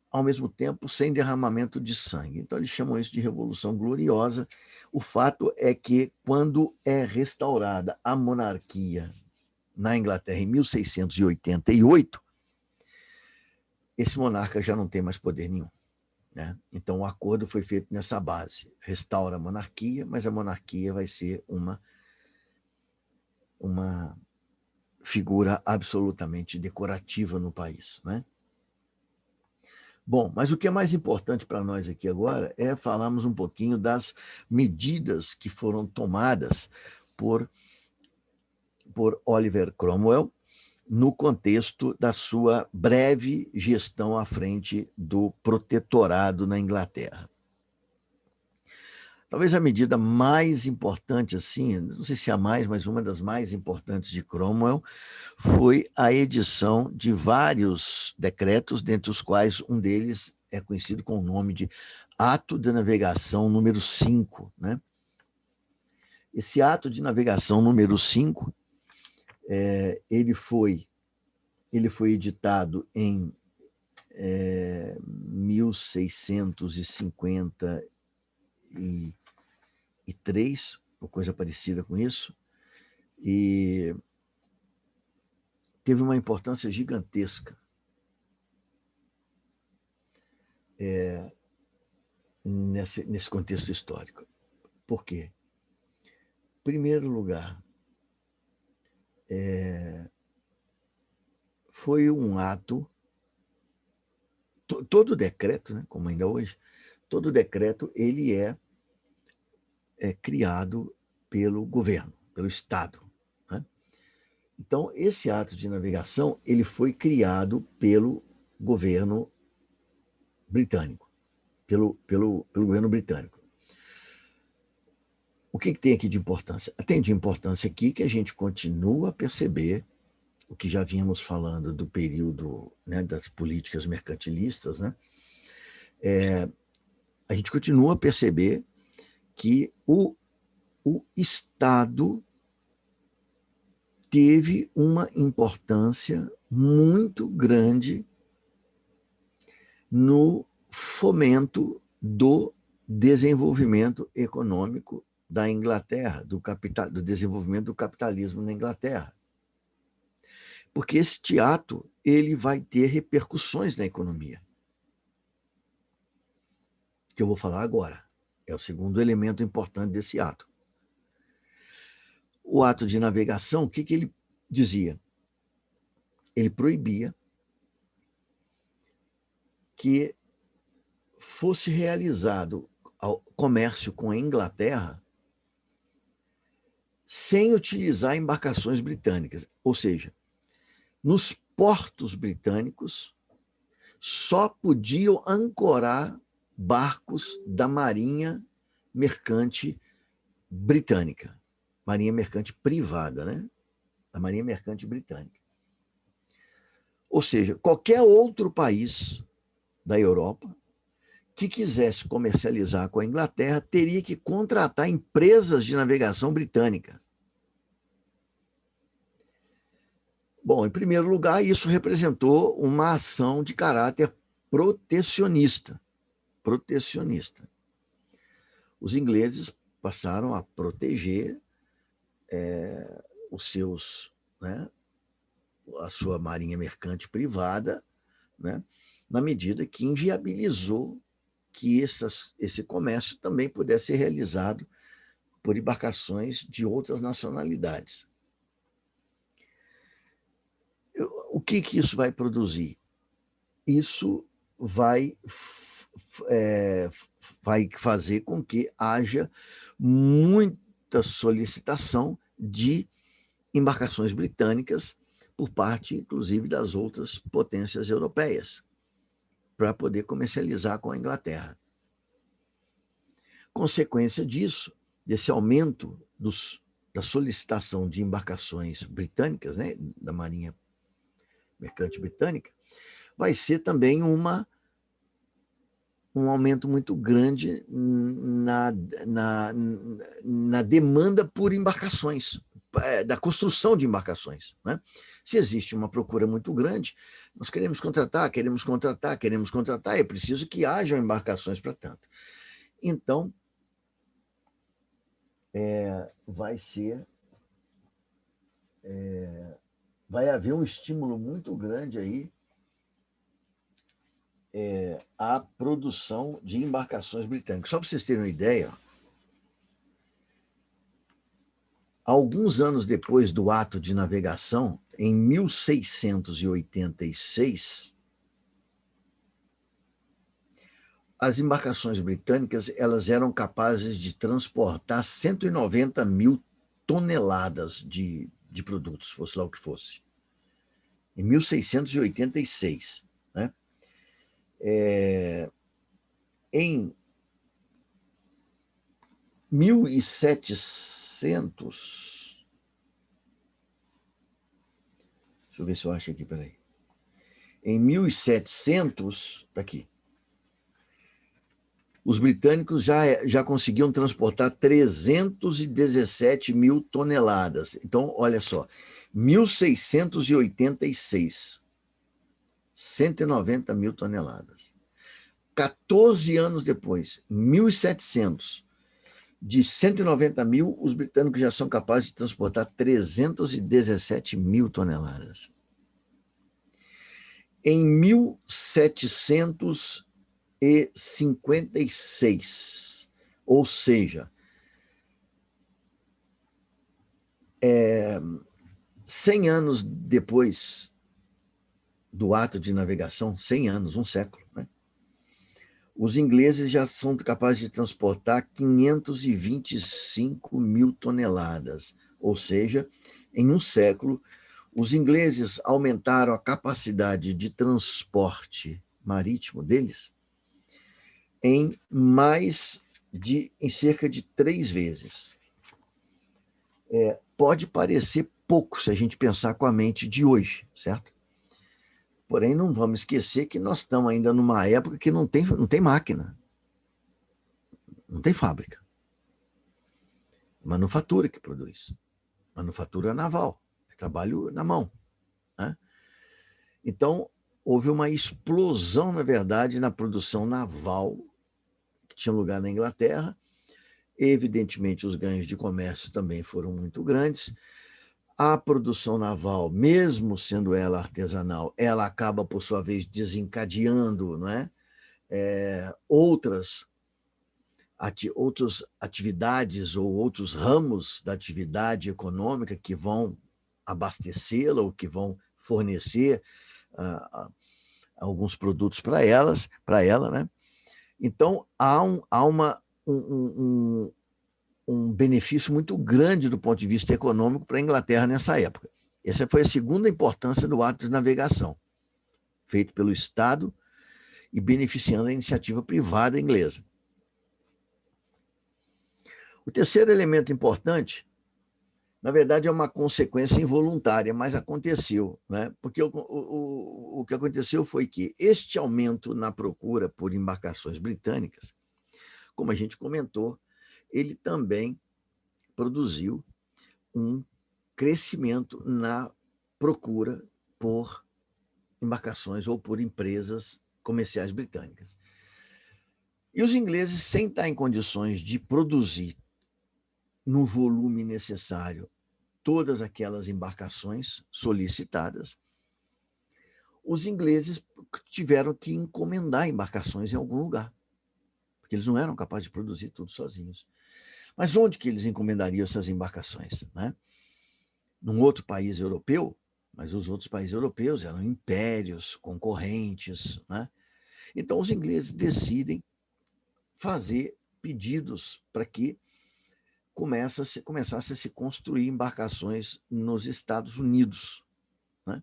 ao mesmo tempo, sem derramamento de sangue. Então, eles chamam isso de Revolução Gloriosa. O fato é que, quando é restaurada a monarquia na Inglaterra em 1688, esse monarca já não tem mais poder nenhum, né? Então, o acordo foi feito nessa base. Restaura a monarquia, mas a monarquia vai ser uma figura absolutamente decorativa no país, né? Bom, mas o que é mais importante para nós aqui agora é falarmos um pouquinho das medidas que foram tomadas por Oliver Cromwell no contexto da sua breve gestão à frente do protetorado na Inglaterra. Talvez a medida mais importante, assim, não sei se é a mais, mas uma das mais importantes de Cromwell, foi a edição de vários decretos, dentre os quais um deles é conhecido com o nome de Ato de Navegação número 5. Né? Esse Ato de Navegação número 5, ele foi editado em 1653, ou coisa parecida com isso, e teve uma importância gigantesca nesse contexto histórico. Por quê? Em primeiro lugar, foi um ato, todo decreto, né, como ainda hoje, todo decreto ele é criado pelo governo, pelo Estado. Né? Então, esse ato de navegação ele foi criado pelo governo britânico, pelo governo britânico. O que tem aqui de importância? Tem de importância aqui que a gente continua a perceber o que já vínhamos falando do período, né, das políticas mercantilistas, né? A gente continua a perceber que o Estado teve uma importância muito grande no fomento do desenvolvimento econômico da Inglaterra, do desenvolvimento do capitalismo na Inglaterra. Porque este ato ele vai ter repercussões na economia, que eu vou falar agora. É o segundo elemento importante desse ato. O ato de navegação, o que ele dizia? Ele proibia que fosse realizado o comércio com a Inglaterra sem utilizar embarcações britânicas. Ou seja, nos portos britânicos só podiam ancorar barcos da Marinha Mercante Britânica, Marinha Mercante privada, né? Da Marinha Mercante Britânica. Ou seja, qualquer outro país da Europa que quisesse comercializar com a Inglaterra teria que contratar empresas de navegação britânica. Bom, em primeiro lugar, isso representou uma ação de caráter protecionista. Os ingleses passaram a proteger os seus, né, a sua marinha mercante privada, né, na medida que inviabilizou que esse comércio também pudesse ser realizado por embarcações de outras nacionalidades. O que isso vai produzir? Isso vai fazer com que haja muita solicitação de embarcações britânicas por parte, inclusive, das outras potências europeias, para poder comercializar com a Inglaterra. Consequência disso, desse aumento da solicitação de embarcações britânicas, né, da Marinha Mercante Britânica, vai ser também um aumento muito grande na demanda por embarcações, da construção de embarcações. Né? Se existe uma procura muito grande, nós queremos contratar, é preciso que hajam embarcações para tanto. Então, vai haver um estímulo muito grande aí à produção de embarcações britânicas. Só para vocês terem uma ideia, alguns anos depois do ato de navegação, em 1686, as embarcações britânicas elas eram capazes de transportar 190 mil toneladas de produtos, fosse lá o que fosse. Em 1686. Né? Em 1700... Deixa eu ver se eu acho aqui, peraí. Em 1700, está aqui, os britânicos já conseguiam transportar 317 mil toneladas. Então, olha só, 1686, 190 mil toneladas. 14 anos depois, 1700, de 190 mil, os britânicos já são capazes de transportar 317 mil toneladas. Em 1756, ou seja, 100 anos depois do ato de navegação, 100 anos, um século, né? Os ingleses já são capazes de transportar 525 mil toneladas, ou seja, em um século, os ingleses aumentaram a capacidade de transporte marítimo deles em cerca de 3 vezes. Pode parecer pouco se a gente pensar com a mente de hoje, certo? Porém, não vamos esquecer que nós estamos ainda numa época que não tem máquina, não tem fábrica. Manufatura que produz. Manufatura naval, trabalho na mão. Né? Então, houve uma explosão, na verdade, na produção naval, que tinha lugar na Inglaterra. Evidentemente, os ganhos de comércio também foram muito grandes. A produção naval, mesmo sendo ela artesanal, ela acaba, por sua vez, desencadeando, não é? Outras atividades ou outros ramos da atividade econômica que vão abastecê-la ou que vão fornecer alguns produtos para ela, né? Então, há um benefício muito grande do ponto de vista econômico para a Inglaterra nessa época. Essa foi a segunda importância do ato de navegação, feito pelo Estado e beneficiando a iniciativa privada inglesa. O terceiro elemento importante, na verdade, é uma consequência involuntária, mas aconteceu, né? Porque o que aconteceu foi que este aumento na procura por embarcações britânicas, como a gente comentou, ele também produziu um crescimento na procura por embarcações ou por empresas comerciais britânicas. E os ingleses, sem estar em condições de produzir no volume necessário todas aquelas embarcações solicitadas, os ingleses tiveram que encomendar embarcações em algum lugar, porque eles não eram capazes de produzir tudo sozinhos. Mas onde que eles encomendariam essas embarcações? Né? Num outro país europeu, mas os outros países europeus eram impérios, concorrentes. Né? Então, os ingleses decidem fazer pedidos para que começasse a se construir embarcações nos Estados Unidos. Né?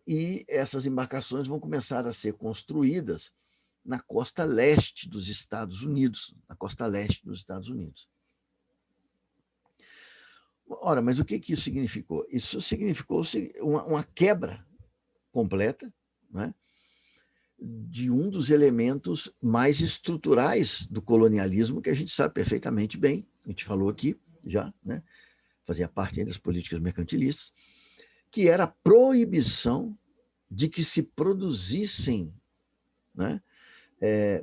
E essas embarcações vão começar a ser construídas na costa leste dos Estados Unidos, Ora, mas o que isso significou? Isso significou uma quebra completa, né, de um dos elementos mais estruturais do colonialismo, que a gente sabe perfeitamente bem, a gente falou aqui já, né, fazia parte das políticas mercantilistas, que era a proibição de que se produzissem, né,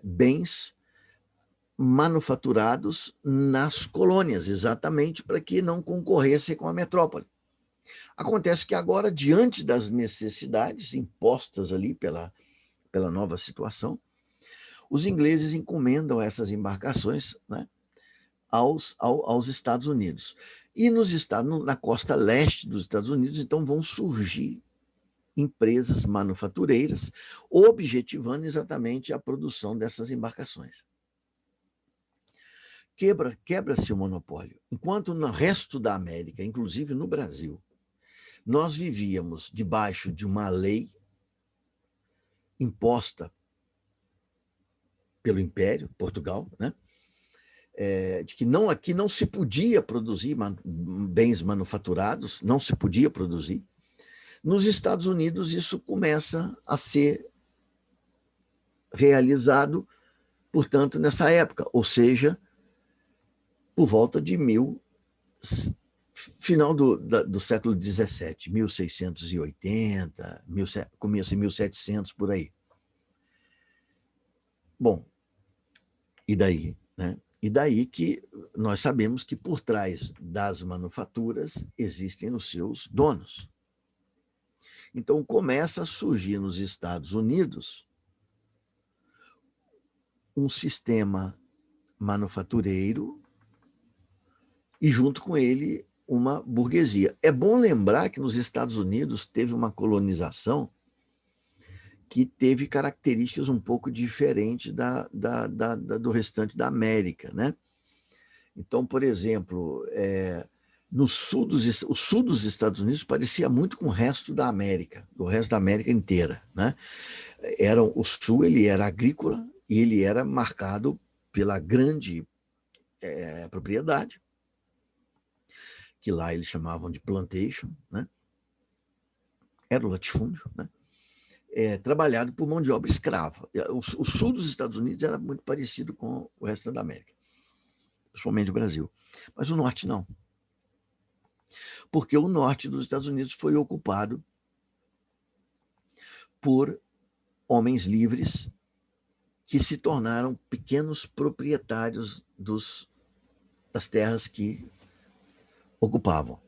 bens manufaturados nas colônias, exatamente para que não concorressem com a metrópole. Acontece que agora, diante das necessidades impostas ali pela nova situação, os ingleses encomendam essas embarcações, né, aos Estados Unidos. E na costa leste dos Estados Unidos, então, vão surgir empresas manufatureiras, objetivando exatamente a produção dessas embarcações. Quebra-se o monopólio. Enquanto no resto da América, inclusive no Brasil, nós vivíamos debaixo de uma lei imposta pelo Império, Portugal, né? De que aqui não se podia produzir bens manufaturados, não se podia produzir. Nos Estados Unidos, isso começa a ser realizado, portanto, nessa época, ou seja, por volta de final do século XVII, 1680, começo de 1700, por aí. Bom, e daí, né? E daí que nós sabemos que por trás das manufaturas existem os seus donos. Então começa a surgir nos Estados Unidos um sistema manufatureiro e junto com ele uma burguesia. É bom lembrar que nos Estados Unidos teve uma colonização que teve características um pouco diferentes do restante da América, né? Então, por exemplo, o sul dos Estados Unidos parecia muito com o resto da América, do resto da América inteira, né? O sul ele era agrícola e ele era marcado pela grande propriedade, que lá eles chamavam de plantation, né? Era o latifúndio, né? Trabalhado por mão de obra escrava. O sul dos Estados Unidos era muito parecido com o resto da América, principalmente o Brasil. Mas o norte não. Porque o norte dos Estados Unidos foi ocupado por homens livres que se tornaram pequenos proprietários das terras que ocupavam.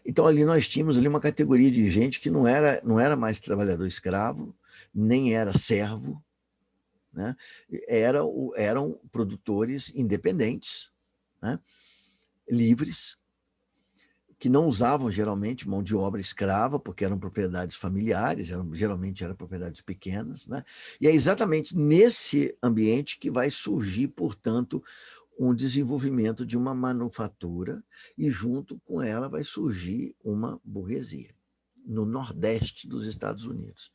Então, ali nós tínhamos uma categoria de gente que não era mais trabalhador escravo, nem era servo, né? Eram produtores independentes, né? Livres, que não usavam geralmente mão de obra escrava, porque eram propriedades familiares, geralmente eram propriedades pequenas, né? E é exatamente nesse ambiente que vai surgir, portanto, um desenvolvimento de uma manufatura e junto com ela vai surgir uma burguesia no nordeste dos Estados Unidos.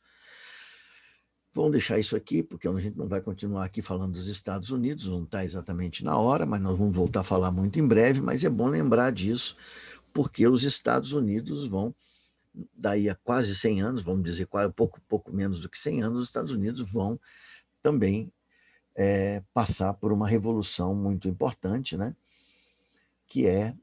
Vamos deixar isso aqui, porque a gente não vai continuar aqui falando dos Estados Unidos, não está exatamente na hora, mas nós vamos voltar a falar muito em breve, mas é bom lembrar disso, porque os Estados Unidos vão, daí a quase 100 anos, vamos dizer, pouco menos do que 100 anos, os Estados Unidos vão também passar por uma revolução muito importante, né? Que é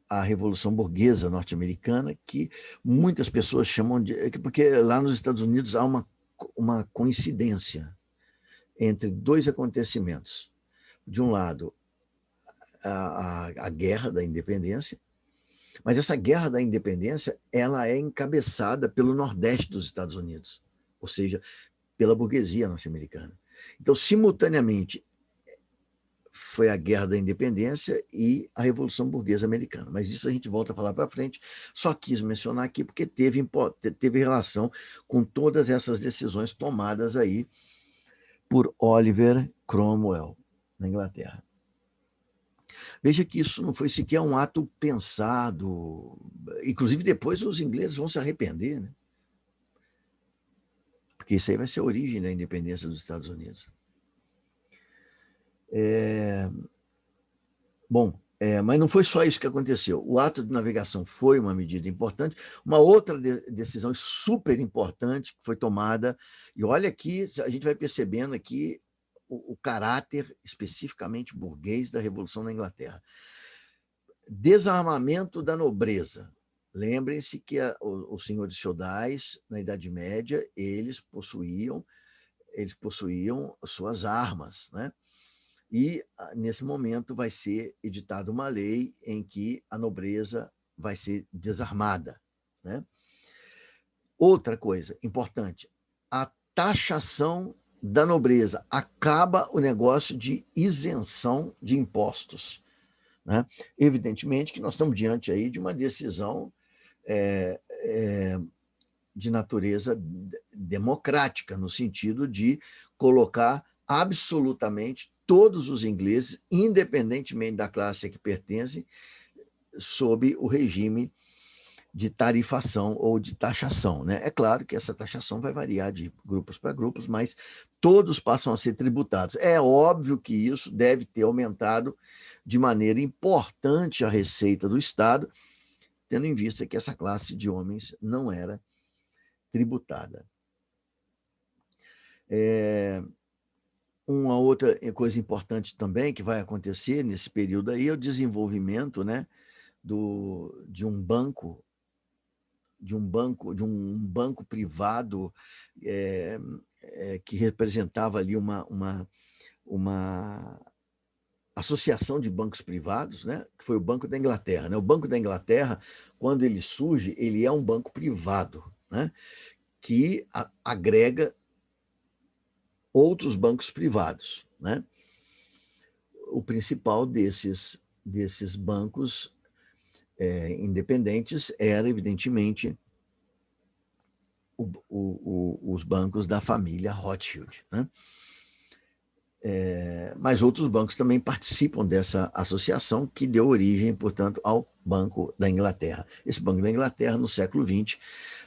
a Revolução Burguesa norte-americana, que muitas pessoas chamam de... Porque lá nos Estados Unidos há uma coincidência entre dois acontecimentos. De um lado, a Guerra da Independência, mas essa Guerra da Independência ela é encabeçada pelo Nordeste dos Estados Unidos, ou seja, pela burguesia norte-americana. Então, simultaneamente, foi a Guerra da Independência e a Revolução Burguesa Americana. Mas disso a gente volta a falar para frente. Só quis mencionar aqui porque teve relação com todas essas decisões tomadas aí por Oliver Cromwell, na Inglaterra. Veja que isso não foi sequer um ato pensado. Inclusive, depois os ingleses vão se arrepender, né? Porque isso aí vai ser a origem da independência dos Estados Unidos. Mas não foi só isso que aconteceu. O ato de navegação foi uma medida importante. Uma outra decisão super importante que foi tomada, e olha aqui, a gente vai percebendo aqui o caráter especificamente burguês da Revolução na Inglaterra. Desarmamento da nobreza. Lembrem-se que os senhores feudais, na Idade Média, eles possuíam suas armas, né? E, nesse momento, vai ser editada uma lei em que a nobreza vai ser desarmada, né? Outra coisa importante, a taxação da nobreza. Acaba o negócio de isenção de impostos. né? Evidentemente que nós estamos diante aí de uma decisão de natureza democrática, no sentido de colocar absolutamente todos os ingleses, independentemente da classe a que pertencem, sob o regime de tarifação ou de taxação, né? É claro que essa taxação vai variar de grupos para grupos, mas todos passam a ser tributados. É óbvio que isso deve ter aumentado de maneira importante a receita do Estado, tendo em vista que essa classe de homens não era tributada. Uma outra coisa importante também que vai acontecer nesse período aí é o desenvolvimento, né, de um banco privado que representava ali uma associação de bancos privados, né, que foi o Banco da Inglaterra, né? O Banco da Inglaterra, quando ele surge, ele é um banco privado, né, que agrega outros bancos privados, né? O principal desses bancos independentes era, evidentemente, os bancos da família Rothschild, né? Mas outros bancos também participam dessa associação que deu origem, portanto, ao Banco da Inglaterra. Esse Banco da Inglaterra, no século XX,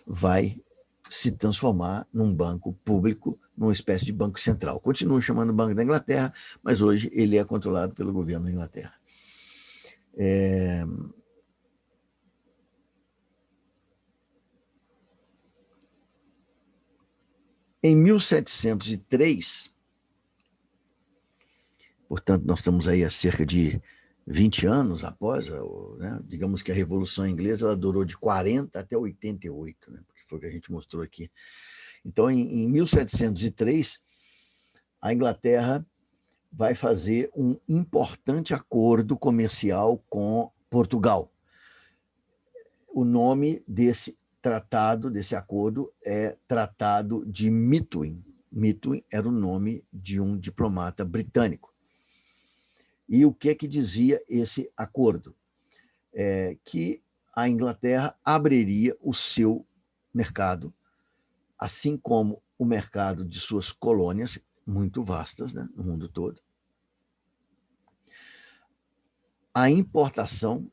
vai se transformar num banco público, numa espécie de banco central. Continua chamando Banco da Inglaterra, mas hoje ele é controlado pelo governo da Inglaterra. Em 1703, portanto, nós estamos aí há cerca de 20 anos após, né, digamos que a Revolução Inglesa ela durou de 40 até 88, né, porque foi o que a gente mostrou aqui. Então, em 1703, a Inglaterra vai fazer um importante acordo comercial com Portugal. O nome desse tratado, desse acordo, é Tratado de Methuen. Methuen era o nome de um diplomata britânico. E o que dizia esse acordo? Que a Inglaterra abriria o seu mercado, assim como o mercado de suas colônias, muito vastas, né, no mundo todo, a importação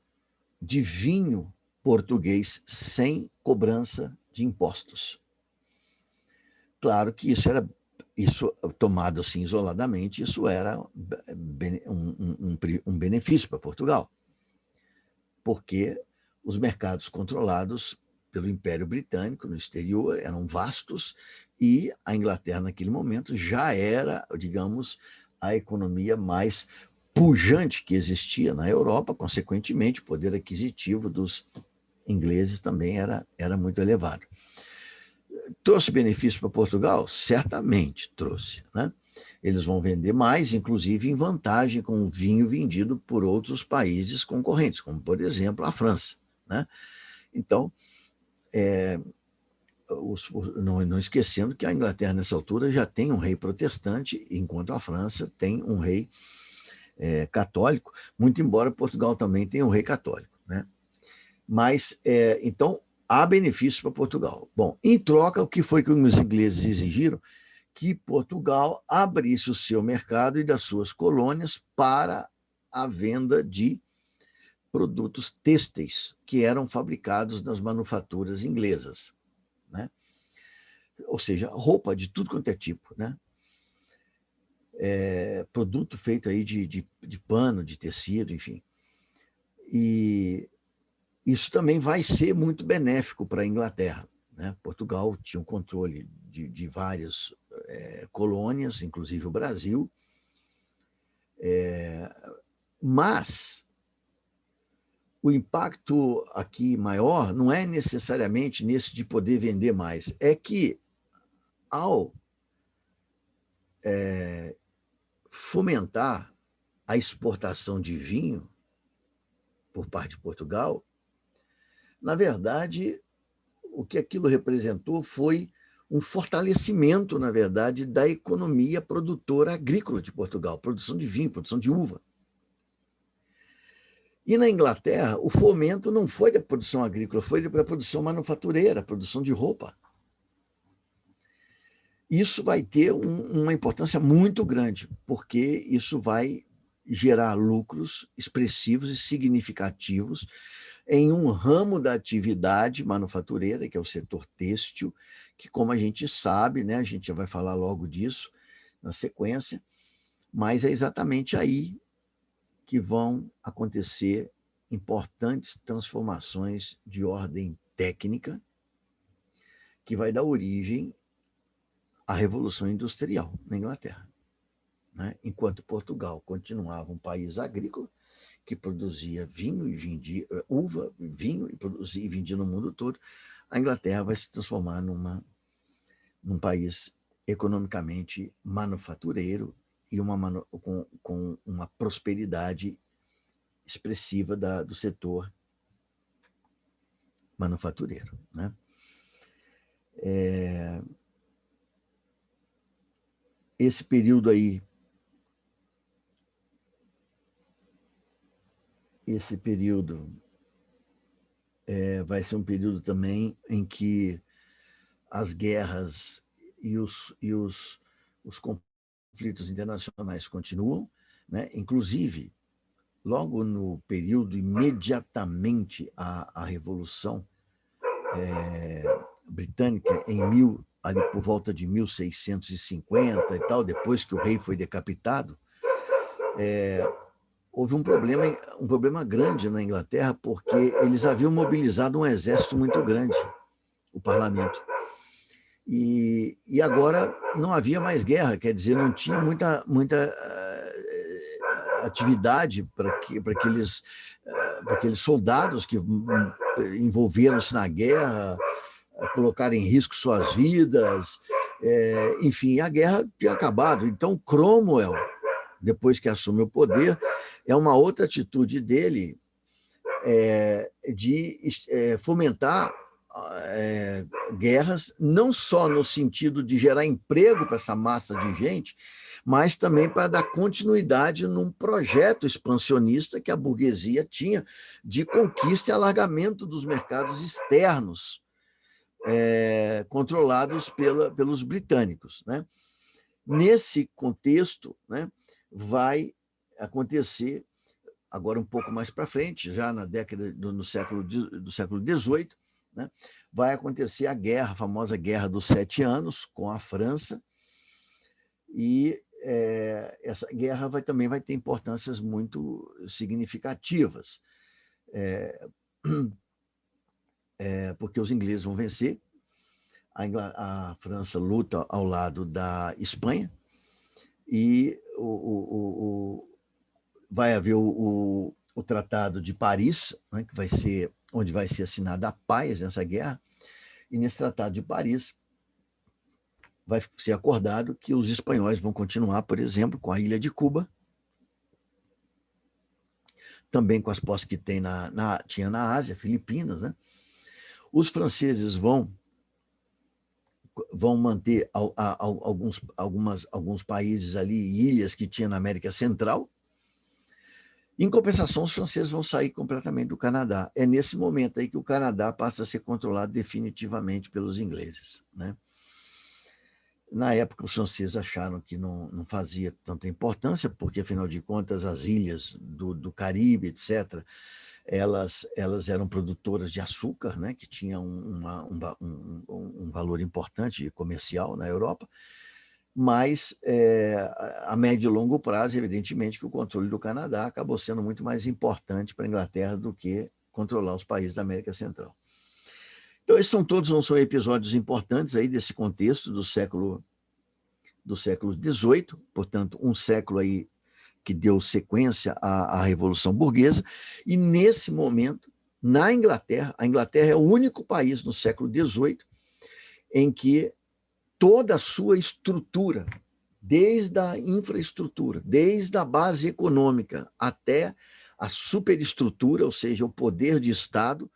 de vinho português sem cobrança de impostos. Claro que isso tomado assim isoladamente, isso era um benefício para Portugal, porque os mercados controlados pelo Império Britânico no exterior eram vastos e a Inglaterra naquele momento já era, digamos, a economia mais pujante que existia na Europa, consequentemente o poder aquisitivo dos ingleses também era muito elevado. Trouxe benefício para Portugal? Certamente trouxe, né? Eles vão vender mais, inclusive em vantagem com o vinho vendido por outros países concorrentes, como, por exemplo, a França, né? Então, não esquecendo que a Inglaterra, nessa altura, já tem um rei protestante, enquanto a França tem um rei católico, muito embora Portugal também tenha um rei católico, né? Mas, então, há benefícios para Portugal. Bom, em troca, o que foi que os ingleses exigiram? Que Portugal abrisse o seu mercado e das suas colônias para a venda de produtos têxteis que eram fabricados nas manufaturas inglesas, né? Ou seja, roupa de tudo quanto é tipo, né? Produto feito aí de pano, de tecido, enfim. E isso também vai ser muito benéfico para a Inglaterra, né? Portugal tinha um controle de várias colônias, inclusive o Brasil, mas o impacto aqui maior não é necessariamente nesse de poder vender mais, é que ao fomentar a exportação de vinho por parte de Portugal, na verdade, o que aquilo representou foi um fortalecimento, na verdade, da economia produtora agrícola de Portugal, produção de vinho, produção de uva. E na Inglaterra, o fomento não foi da produção agrícola, foi da produção manufatureira, produção de roupa. Isso vai ter uma importância muito grande, porque isso vai gerar lucros expressivos e significativos em um ramo da atividade manufatureira, que é o setor têxtil, que, como a gente sabe, né, a gente já vai falar logo disso na sequência, mas é exatamente aí que vão acontecer importantes transformações de ordem técnica, que vai dar origem à Revolução Industrial na Inglaterra. Né? Enquanto Portugal continuava um país agrícola, que produzia vinho e vendia uva, vinho e produzia e vendia no mundo todo, a Inglaterra vai se transformar num país economicamente manufatureiro e com uma prosperidade expressiva do setor manufatureiro. Né? Esse período aí, vai ser um período também em que as guerras e os conflitos internacionais continuam, né? Inclusive, logo no período imediatamente à Revolução Britânica, ali por volta de 1650 e tal, depois que o rei foi decapitado, houve um problema grande na Inglaterra, porque eles haviam mobilizado um exército muito grande, o parlamento. E agora não havia mais guerra, quer dizer, não tinha muita atividade para aqueles soldados que envolveram-se na guerra, colocaram em risco suas vidas, enfim, a guerra tinha acabado. Então, Cromwell, depois que assume o poder, é uma outra atitude dele de fomentar guerras, não só no sentido de gerar emprego para essa massa de gente, mas também para dar continuidade num projeto expansionista que a burguesia tinha de conquista e alargamento dos mercados externos, controlados pelos britânicos. Né? Nesse contexto, né, vai acontecer, agora um pouco mais para frente, já na década do século XVIII, né, vai acontecer a famosa Guerra dos 7 Anos com a França, e essa guerra também vai ter importâncias muito significativas, porque os ingleses vão vencer, a França luta ao lado da Espanha, e vai haver o Tratado de Paris, né, que vai ser onde vai ser assinada a paz nessa guerra, e nesse Tratado de Paris vai ser acordado que os espanhóis vão continuar, por exemplo, com a ilha de Cuba, também com as posses que tinha na Ásia, Filipinas. Né? Os franceses vão manter alguns países ali, ilhas que tinha na América Central. Em compensação, os franceses vão sair completamente do Canadá. É nesse momento aí que o Canadá passa a ser controlado definitivamente pelos ingleses. Né? Na época, os franceses acharam que não fazia tanta importância, porque, afinal de contas, as ilhas do Caribe, etc., elas eram produtoras de açúcar, né, que tinha um valor importante comercial na Europa, mas a médio e longo prazo, evidentemente, que o controle do Canadá acabou sendo muito mais importante para a Inglaterra do que controlar os países da América Central. Então, esses não são episódios importantes aí desse contexto do século XVIII, portanto, um século aí que deu sequência à Revolução Burguesa, e nesse momento, na Inglaterra, a Inglaterra é o único país no século XVIII em que toda a sua estrutura, desde a infraestrutura, desde a base econômica até a superestrutura, ou seja, o poder de Estado,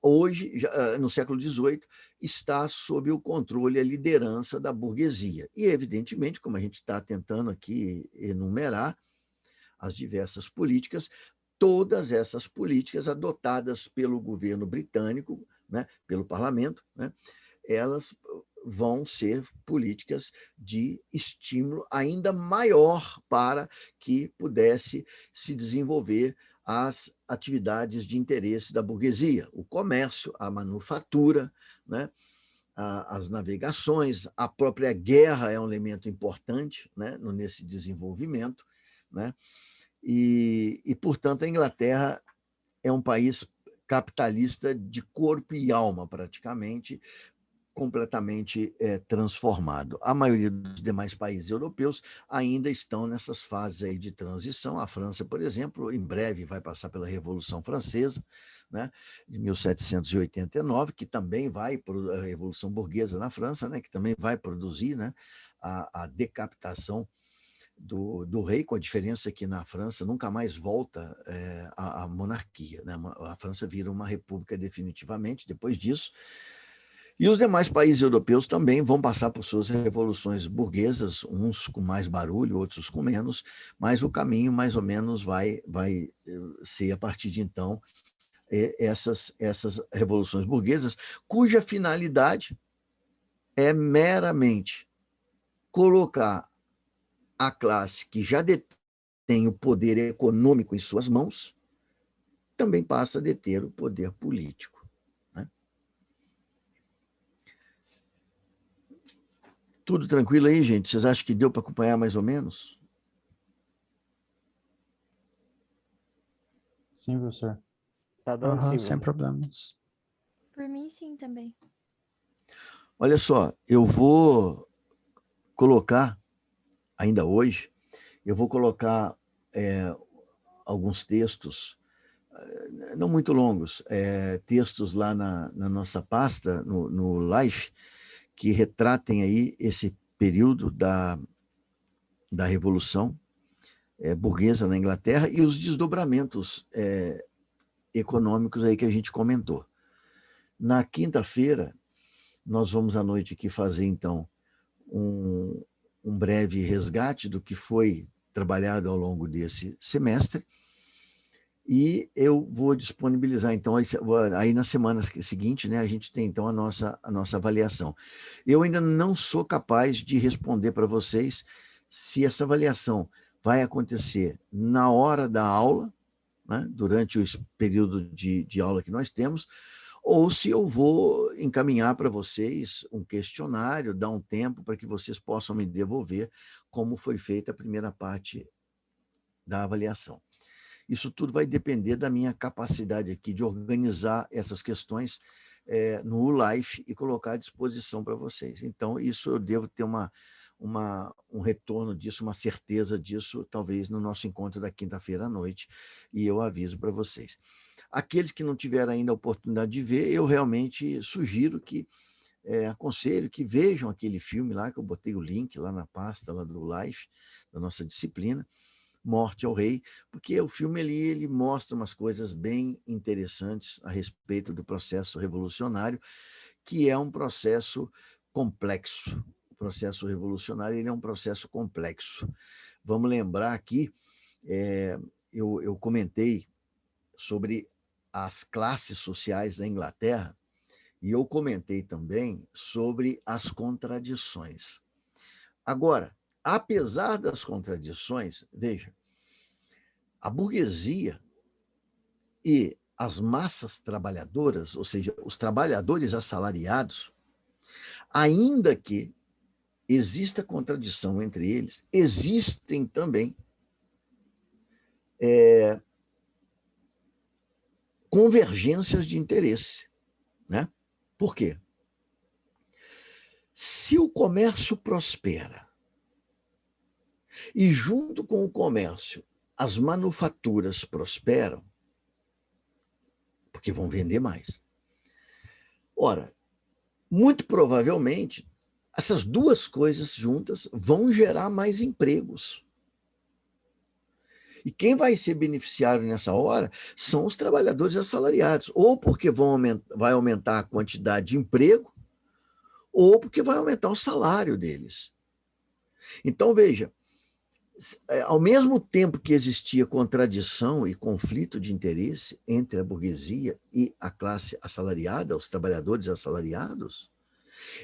hoje, no século XVIII, está sob o controle e a liderança da burguesia. E, evidentemente, como a gente está tentando aqui enumerar, as diversas políticas todas essas políticas adotadas pelo governo britânico, né, pelo parlamento, né, elas vão ser políticas de estímulo ainda maior para que pudesse se desenvolver as atividades de interesse da burguesia, o comércio, a manufatura, né, as navegações, a própria guerra é um elemento importante, né, nesse desenvolvimento, né, portanto, a Inglaterra é um país capitalista de corpo e alma, praticamente, completamente transformado. A maioria dos demais países europeus ainda estão nessas fases aí de transição. A França, por exemplo, em breve vai passar pela Revolução Francesa, né, de 1789, que também vai, a Revolução Burguesa na França, né, que também vai produzir, né, a decapitação do rei, com a diferença que na França nunca mais volta a monarquia, né? A França vira uma república definitivamente depois disso. E os demais países europeus também vão passar por suas revoluções burguesas, uns com mais barulho, outros com menos, mas o caminho mais ou menos vai ser, a partir de então, essas revoluções burguesas, cuja finalidade é meramente colocar a classe que já detém o poder econômico em suas mãos, também passa a deter o poder político. Né? Tudo tranquilo aí, gente? Vocês acham que deu para acompanhar mais ou menos? Sim, professor. Tá dando Aham, sim, sem Bruno. problemas. Por mim, sim, também. Olha só, eu vou colocar, ainda hoje, eu vou colocar alguns textos, não muito longos, textos lá na nossa pasta, no Life, que retratem aí esse período da Revolução burguesa na Inglaterra e os desdobramentos econômicos aí que a gente comentou. Na quinta-feira, nós vamos à noite aqui fazer, então, um breve resgate do que foi trabalhado ao longo desse semestre, e eu vou disponibilizar, então, aí na semana seguinte, né, a gente tem, então, a nossa avaliação. Eu ainda não sou capaz de responder para vocês se essa avaliação vai acontecer na hora da aula, né, durante o período de aula que nós temos, ou se eu vou encaminhar para vocês um questionário, dar um tempo para que vocês possam me devolver como foi feita a primeira parte da avaliação. Isso tudo vai depender da minha capacidade aqui de organizar essas questões no Life e colocar à disposição para vocês. Então, isso eu devo ter um retorno disso, uma certeza disso, talvez no nosso encontro da quinta-feira à noite, e eu aviso para vocês. Aqueles que não tiveram ainda a oportunidade de ver, eu realmente sugiro que, aconselho que vejam aquele filme lá, que eu botei o link lá na pasta lá do Life, da nossa disciplina, Morte ao Rei, porque o filme ele mostra umas coisas bem interessantes a respeito do processo revolucionário, que é um processo complexo. O processo revolucionário ele é um processo complexo. Vamos lembrar aqui, eu comentei sobre as classes sociais da Inglaterra, e eu comentei também sobre as contradições. Agora, apesar das contradições, veja, a burguesia e as massas trabalhadoras, ou seja, os trabalhadores assalariados, ainda que exista contradição entre eles, existem também convergências de interesse, né? Por quê? Se o comércio prospera e, junto com o comércio, as manufaturas prosperam, porque vão vender mais. Ora, muito provavelmente, essas duas coisas juntas vão gerar mais empregos. E quem vai ser beneficiário nessa hora são os trabalhadores assalariados, ou porque vai aumentar a quantidade de emprego, ou porque vai aumentar o salário deles. Então, veja, ao mesmo tempo que existia contradição e conflito de interesse entre a burguesia e a classe assalariada, os trabalhadores assalariados,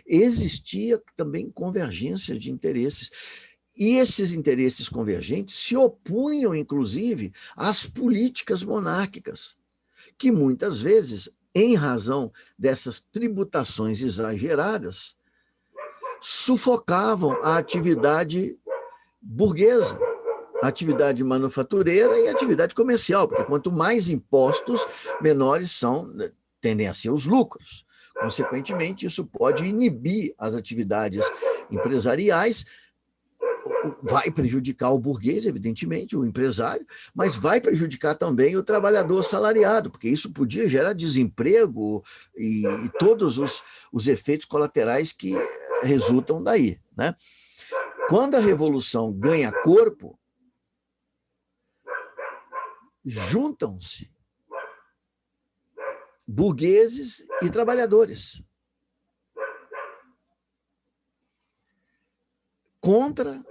existia também convergência de interesses. E esses interesses convergentes se opunham, inclusive, às políticas monárquicas, que muitas vezes, em razão dessas tributações exageradas, sufocavam a atividade burguesa, a atividade manufatureira e a atividade comercial, porque quanto mais impostos, menores tendem a ser os lucros. Consequentemente, isso pode inibir as atividades empresariais, vai prejudicar o burguês, evidentemente, o empresário, mas vai prejudicar também o trabalhador assalariado, porque isso podia gerar desemprego e todos os efeitos colaterais que resultam daí, né? Quando a revolução ganha corpo, juntam-se burgueses e trabalhadores contra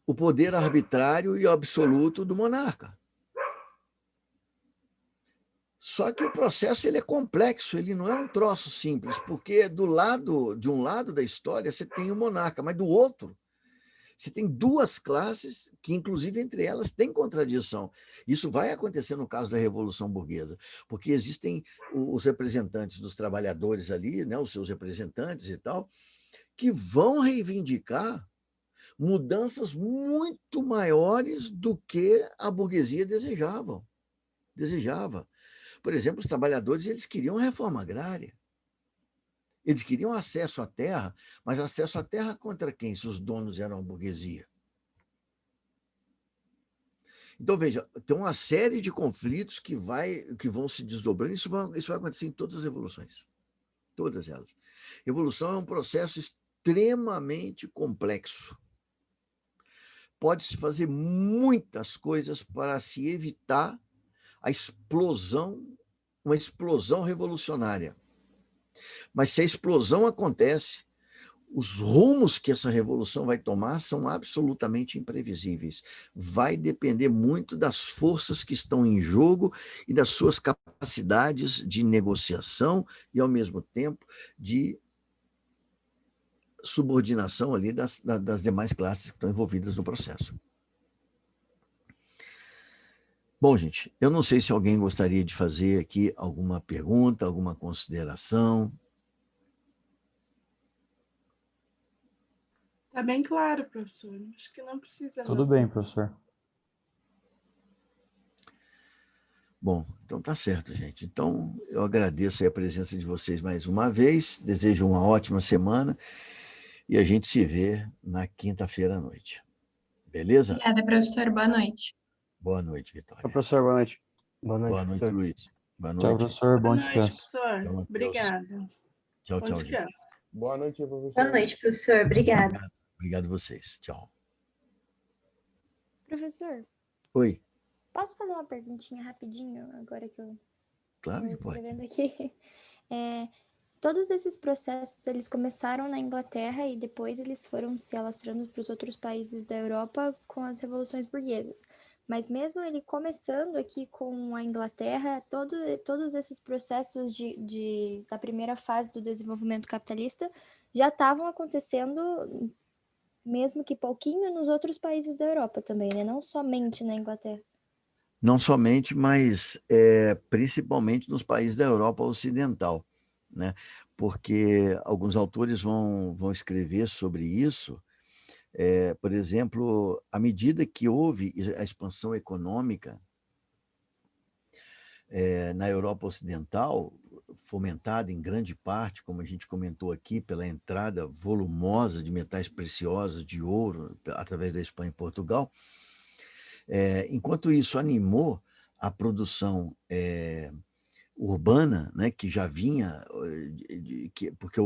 o poder arbitrário e absoluto do monarca. Só que o processo ele é complexo, ele não é um troço simples, porque de um lado da história você tem o monarca, mas do outro você tem duas classes que, inclusive, entre elas tem contradição. Isso vai acontecer no caso da Revolução Burguesa, porque existem os representantes dos trabalhadores ali, né, os seus representantes e tal, que vão reivindicar mudanças muito maiores do que a burguesia desejava. Por exemplo, os trabalhadores eles queriam reforma agrária. Eles queriam acesso à terra, mas acesso à terra contra quem? Se os donos eram a burguesia. Então, veja, tem uma série de conflitos que vão se desdobrando. Isso vai acontecer em todas as revoluções. Todas elas. Revolução é um processo extremamente complexo. Pode-se fazer muitas coisas para se evitar uma explosão revolucionária. Mas se a explosão acontece, os rumos que essa revolução vai tomar são absolutamente imprevisíveis. Vai depender muito das forças que estão em jogo e das suas capacidades de negociação e, ao mesmo tempo, de subordinação ali das demais classes que estão envolvidas no processo. Bom, gente, eu não sei se alguém gostaria de fazer aqui alguma pergunta, alguma consideração. Está bem claro, professor. Acho que não precisa. Tudo bem, professor. Bom, então tá certo, gente. Então, eu agradeço aí a presença de vocês mais uma vez, desejo uma ótima semana e a gente se vê na quinta-feira à noite. Beleza? Obrigada, professor. Boa noite. Boa noite, Vitória. Tchau, professor. Boa noite. Boa noite, Boa noite, professor. Luiz. Boa Tchau, noite. professor. Bom Boa noite, descanso. professor. Então, Matheus. Obrigada. Tchau, Bom tchau, gente. descanso. Boa noite, professor. Boa noite, professor. Obrigada. Obrigado a vocês. Tchau. Professor, Oi. posso fazer uma perguntinha rapidinho, agora que eu Claro que estou pode. escrevendo aqui? Todos esses processos, eles começaram na Inglaterra e depois eles foram se alastrando para os outros países da Europa com as revoluções burguesas. Mas mesmo ele começando aqui com a Inglaterra, todos esses processos da primeira fase do desenvolvimento capitalista já estavam acontecendo, mesmo que pouquinho, nos outros países da Europa também, né? Não somente na Inglaterra. Não somente, mas principalmente nos países da Europa Ocidental, né? Porque alguns autores vão escrever sobre isso. Por exemplo, à medida que houve a expansão econômica na Europa Ocidental, fomentada em grande parte, como a gente comentou aqui, pela entrada volumosa de metais preciosos, de ouro, através da Espanha e Portugal, enquanto isso animou a produção urbana, né, que já vinha, porque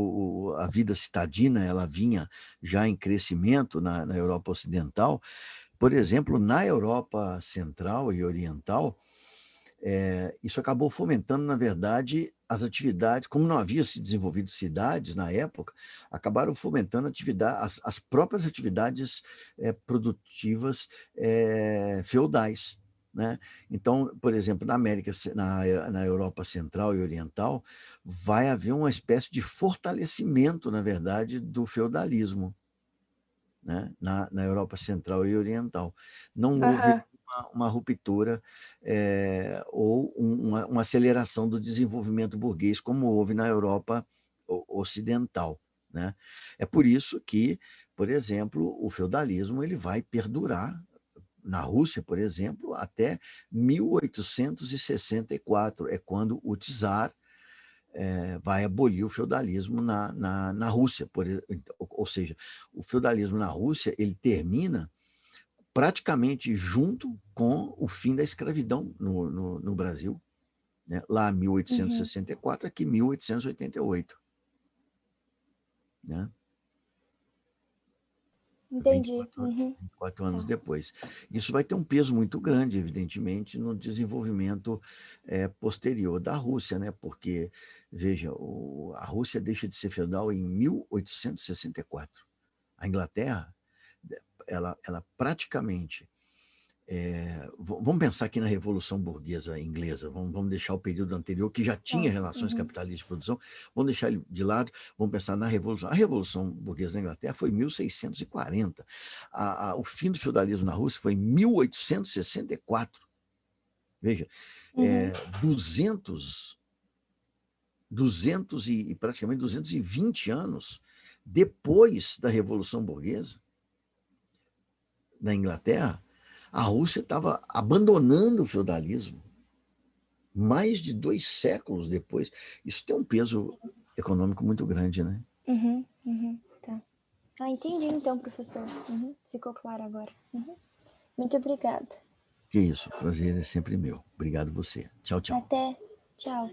a vida citadina ela vinha já em crescimento na Europa Ocidental. Por exemplo, na Europa Central e Oriental, Isso acabou fomentando, na verdade, as atividades, como não havia se desenvolvido cidades na época, acabaram fomentando as próprias atividades produtivas feudais, né? Então, por exemplo, na Europa Central e Oriental, vai haver uma espécie de fortalecimento, na verdade, do feudalismo, né? Na Europa Central e Oriental. Não houve Aham. uma ruptura ou uma aceleração do desenvolvimento burguês, como houve na Europa Ocidental, né? É por isso que, por exemplo, o feudalismo ele vai perdurar na Rússia, por exemplo, até 1864, é quando o czar vai abolir o feudalismo na Rússia. Ou seja, o feudalismo na Rússia ele termina praticamente junto com o fim da escravidão no Brasil, né? Lá 1864, aqui 1888. Né? Entendi. 24 anos Tá. depois. Isso vai ter um peso muito grande, evidentemente, no desenvolvimento posterior da Rússia, né? Porque, veja, a Rússia deixa de ser feudal em 1864. A Inglaterra, ela praticamente... vamos pensar aqui na Revolução Burguesa Inglesa, vamos deixar o período anterior, que já tinha relações capitalistas de produção, vamos deixar ele de lado, vamos pensar na Revolução. A Revolução Burguesa da Inglaterra foi em 1640. O fim do feudalismo na Rússia foi em 1864. Veja, 200 e praticamente 220 anos depois da Revolução Burguesa da Inglaterra, a Rússia estava abandonando o feudalismo. Mais de 2 séculos depois. Isso tem um peso econômico muito grande, né? Tá. Entendi então, professor. Ficou claro agora. Muito obrigada. Que isso, prazer é sempre meu. Obrigado você. Tchau, tchau. Até. Tchau.